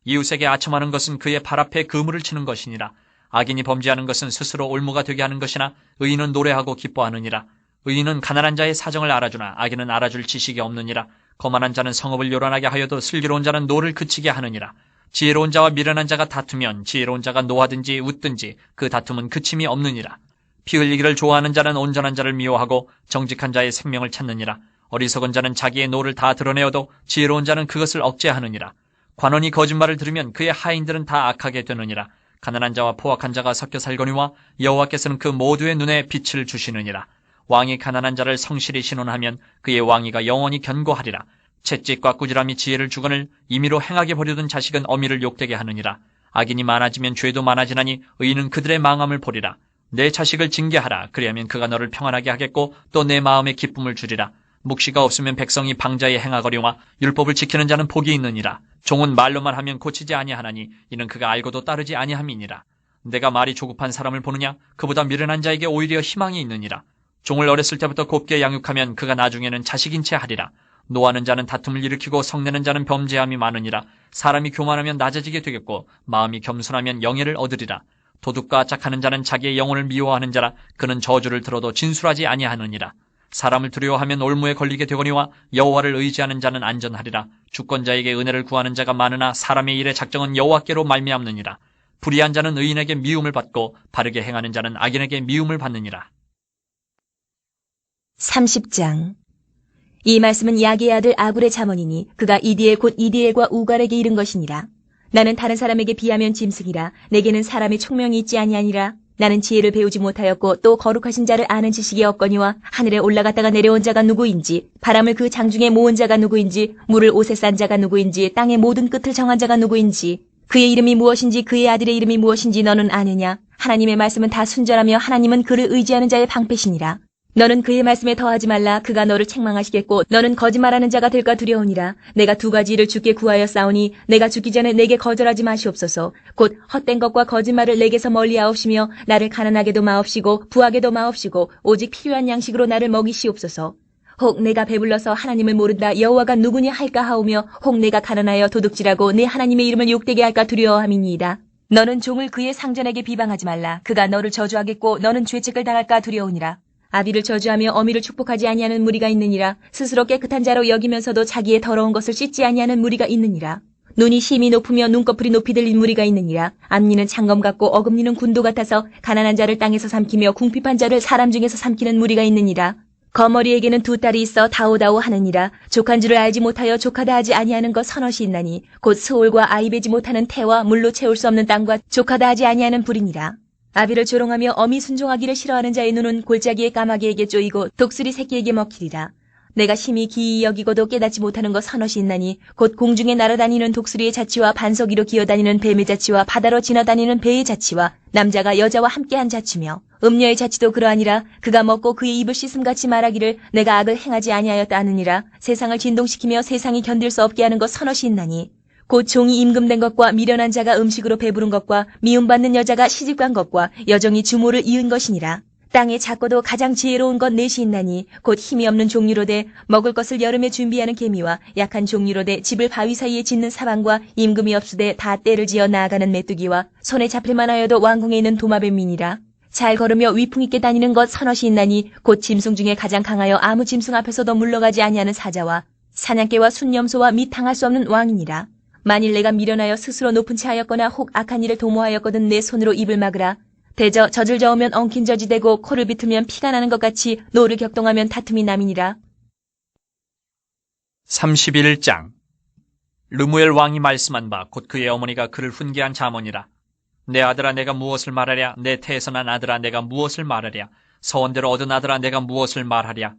이웃에게 아첨하는 것은 그의 발 앞에 그물을 치는 것이니라. 악인이 범죄하는 것은 스스로 올무가 되게 하는 것이나 의인은 노래하고 기뻐하느니라. 의인은 가난한 자의 사정을 알아주나 악인은 알아줄 지식이 없느니라. 거만한 자는 성읍을 요란하게 하여도 슬기로운 자는 노를 그치게 하느니라. 지혜로운 자와 미련한 자가 다투면 지혜로운 자가 노하든지 웃든지 그 다툼은 그침이 없느니라. 피 흘리기를 좋아하는 자는 온전한 자를 미워하고 정직한 자의 생명을 찾느니라. 어리석은 자는 자기의 노를 다 드러내어도 지혜로운 자는 그것을 억제하느니라. 관원이 거짓말을 들으면 그의 하인들은 다 악하게 되느니라. 가난한 자와 포악한 자가 섞여 살거니와 여호와께서는 그 모두의 눈에 빛을 주시느니라. 왕이 가난한 자를 성실히 신원하면 그의 왕위가 영원히 견고하리라. 채찍과 꾸지람이 지혜를 주거늘 임의로 행하게 버려둔 자식은 어미를 욕되게 하느니라. 악인이 많아지면 죄도 많아지나니 의인은 그들의 망함을 보리라. 내 자식을 징계하라. 그리하면 그가 너를 평안하게 하겠고 또 내 마음에 기쁨을 주리라. 묵시가 없으면 백성이 방자에 행하거려와 율법을 지키는 자는 복이 있느니라. 종은 말로만 하면 고치지 아니하나니 이는 그가 알고도 따르지 아니함이니라. 내가 말이 조급한 사람을 보느냐? 그보다 미련한 자에게 오히려 희망이 있느니라. 종을 어렸을 때부터 곱게 양육하면 그가 나중에는 자식인 채 하리라. 노하는 자는 다툼을 일으키고 성내는 자는 범죄함이 많으니라. 사람이 교만하면 낮아지게 되겠고 마음이 겸손하면 영예를 얻으리라. 도둑과 짝하는 자는 자기의 영혼을 미워하는 자라. 그는 저주를 들어도 진술하지 아니하느니라. 사람을 두려워하면 올무에 걸리게 되거니와 여호와를 의지하는 자는 안전하리라. 주권자에게 은혜를 구하는 자가 많으나 사람의 일의 작정은 여호와께로 말미암느니라. 불의한 자는 의인에게 미움을 받고 바르게 행하는 자는 악인에게 미움을 받느니라. 30장. 이 말씀은 야게의 아들 아굴의 잠언이니 그가 이디엘 곧 이디엘과 우갈에게 이른 것이니라. 나는 다른 사람에게 비하면 짐승이라 내게는 사람의 총명이 있지 아니하니라. 나는 지혜를 배우지 못하였고 또 거룩하신 자를 아는 지식이 없거니와 하늘에 올라갔다가 내려온 자가 누구인지 바람을 그 장중에 모은 자가 누구인지 물을 옷에 싼 자가 누구인지 땅의 모든 끝을 정한 자가 누구인지 그의 이름이 무엇인지 그의 아들의 이름이 무엇인지 너는 아느냐? 하나님의 말씀은 다 순전하며 하나님은 그를 의지하는 자의 방패시니라. 너는 그의 말씀에 더하지 말라. 그가 너를 책망하시겠고 너는 거짓말하는 자가 될까 두려우니라. 내가 두 가지 일을 주께 구하여 싸우니 내가 죽기 전에 내게 거절하지 마시옵소서. 곧 헛된 것과 거짓말을 내게서 멀리하옵시며 나를 가난하게도 마옵시고 부하게도 마옵시고 오직 필요한 양식으로 나를 먹이시옵소서. 혹 내가 배불러서 하나님을 모른다 여호와가 누구냐 할까 하오며 혹 내가 가난하여 도둑질하고 내 하나님의 이름을 욕되게 할까 두려워함이니이다. 너는 종을 그의 상전에게 비방하지 말라. 그가 너를 저주하겠고 너는 죄책을 당할까 두려우니라. 아비를 저주하며 어미를 축복하지 아니하는 무리가 있느니라. 스스로 깨끗한 자로 여기면서도 자기의 더러운 것을 씻지 아니하는 무리가 있느니라. 눈이 힘이 높으며 눈꺼풀이 높이 들린 무리가 있느니라. 앞니는 창검 같고 어금니는 군도 같아서 가난한 자를 땅에서 삼키며 궁핍한 자를 사람 중에서 삼키는 무리가 있느니라. 거머리에게는 두 딸이 있어 다오다오 하느니라. 족한 줄을 알지 못하여 족하다 하지 아니하는 것 서너시 있나니 곧 스올과 아이 베지 못하는 태와 물로 채울 수 없는 땅과 족하다 하지 아니하는 불이니라. 아비를 조롱하며 어미 순종하기를 싫어하는 자의 눈은 골짜기의 까마귀에게 쪼이고 독수리 새끼에게 먹히리라. 내가 심히 기이 여기고도 깨닫지 못하는 것 서너시 있나니 곧 공중에 날아다니는 독수리의 자치와 반석 위로 기어다니는 뱀의 자치와 바다로 지나다니는 배의 자치와 남자가 여자와 함께한 자치며 음녀의 자치도 그러하니라. 그가 먹고 그의 입을 씻음같이 말하기를 내가 악을 행하지 아니하였다 하느니라. 세상을 진동시키며 세상이 견딜 수 없게 하는 것 서너시 있나니 곧 종이 임금된 것과 미련한 자가 음식으로 배부른 것과 미움받는 여자가 시집간 것과 여종이 주모를 이은 것이니라. 땅에 작고도 가장 지혜로운 것 넷이 있나니 곧 힘이 없는 종류로되 먹을 것을 여름에 준비하는 개미와 약한 종류로되 집을 바위 사이에 짓는 사방과 임금이 없으되 다 때를 지어 나아가는 메뚜기와 손에 잡힐만 하여도 왕궁에 있는 도마뱀이니라. 잘 걸으며 위풍 있게 다니는 것 서너시 있나니 곧 짐승 중에 가장 강하여 아무 짐승 앞에서도 물러가지 아니하는 사자와 사냥개와 순념소와 및 당할 수 없는 왕이니라. 만일 내가 미련하여 스스로 높은 채 하였거나 혹 악한 일을 도모하였거든 내 손으로 입을 막으라. 대저 젖을 저으면 엉킨 젖이 되고 코를 비틀면 피가 나는 것 같이 노를 격동하면 다툼이 남이니라. 31장 르무엘 왕이 말씀한 바 곧 그의 어머니가 그를 훈계한 자문이라. 내 아들아 내가 무엇을 말하랴. 내 태에서 난 아들아 내가 무엇을 말하랴. 서원대로 얻은 아들아 내가 무엇을 말하랴.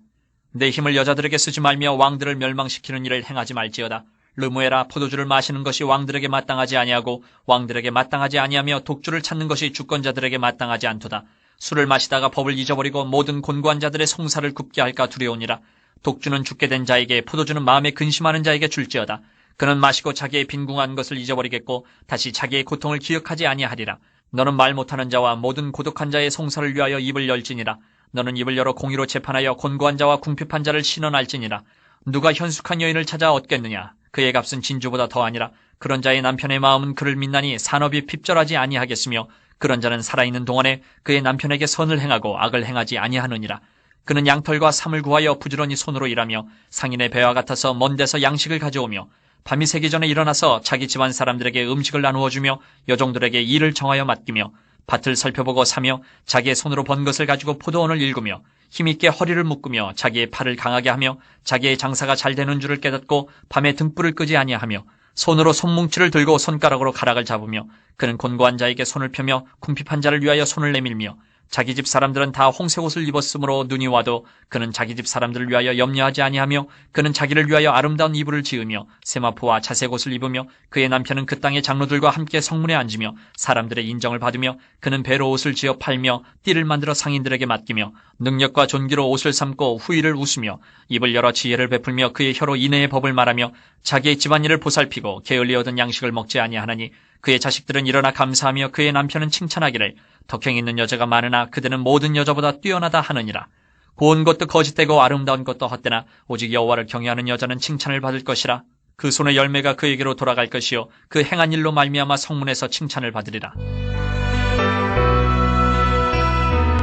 내 힘을 여자들에게 쓰지 말며 왕들을 멸망시키는 일을 행하지 말지어다. 르무엘아 포도주를 마시는 것이 왕들에게 마땅하지 아니하고 왕들에게 마땅하지 아니하며 독주를 찾는 것이 주권자들에게 마땅하지 않도다. 술을 마시다가 법을 잊어버리고 모든 곤고한 자들의 송사를 굽게 할까 두려우니라. 독주는 죽게 된 자에게 포도주는 마음에 근심하는 자에게 줄지어다. 그는 마시고 자기의 빈궁한 것을 잊어버리겠고 다시 자기의 고통을 기억하지 아니하리라. 너는 말 못하는 자와 모든 고독한 자의 송사를 위하여 입을 열지니라. 너는 입을 열어 공의로 재판하여 곤고한 자와 궁핍한 자를 신원할지니라. 누가 현숙한 여인을 찾아 얻겠느냐. 그의 값은 진주보다 더하니라. 그런 자의 남편의 마음은 그를 믿나니 산업이 핍절하지 아니하겠으며 그런 자는 살아있는 동안에 그의 남편에게 선을 행하고 악을 행하지 아니하느니라. 그는 양털과 삼을 구하여 부지런히 손으로 일하며 상인의 배와 같아서 먼 데서 양식을 가져오며 밤이 새기 전에 일어나서 자기 집안 사람들에게 음식을 나누어 주며 여종들에게 일을 정하여 맡기며 밭을 살펴보고 사며 자기의 손으로 번 것을 가지고 포도원을 일구며 힘있게 허리를 묶으며 자기의 팔을 강하게 하며 자기의 장사가 잘 되는 줄을 깨닫고 밤에 등불을 끄지 아니하며 손으로 손뭉치를 들고 손가락으로 가락을 잡으며 그는 곤고한 자에게 손을 펴며 궁핍한 자를 위하여 손을 내밀며 자기 집 사람들은 다 홍색 옷을 입었으므로 눈이 와도 그는 자기 집 사람들을 위하여 염려하지 아니하며 그는 자기를 위하여 아름다운 이불을 지으며 세마포와 자색 옷을 입으며 그의 남편은 그 땅의 장로들과 함께 성문에 앉으며 사람들의 인정을 받으며 그는 배로 옷을 지어 팔며 띠를 만들어 상인들에게 맡기며 능력과 존귀로 옷을 삼고 후일을 웃으며 입을 열어 지혜를 베풀며 그의 혀로 인애의 법을 말하며 자기의 집안일을 보살피고 게을리 얻은 양식을 먹지 아니하나니 그의 자식들은 일어나 감사하며 그의 남편은 칭찬하기를 덕행 있는 여자가 많으나 그대는 모든 여자보다 뛰어나다 하느니라. 고운 것도 거짓되고 아름다운 것도 헛되나 오직 여호와를 경외하는 여자는 칭찬을 받을 것이라. 그 손의 열매가 그에게로 돌아갈 것이요 그 행한 일로 말미암아 성문에서 칭찬을 받으리라.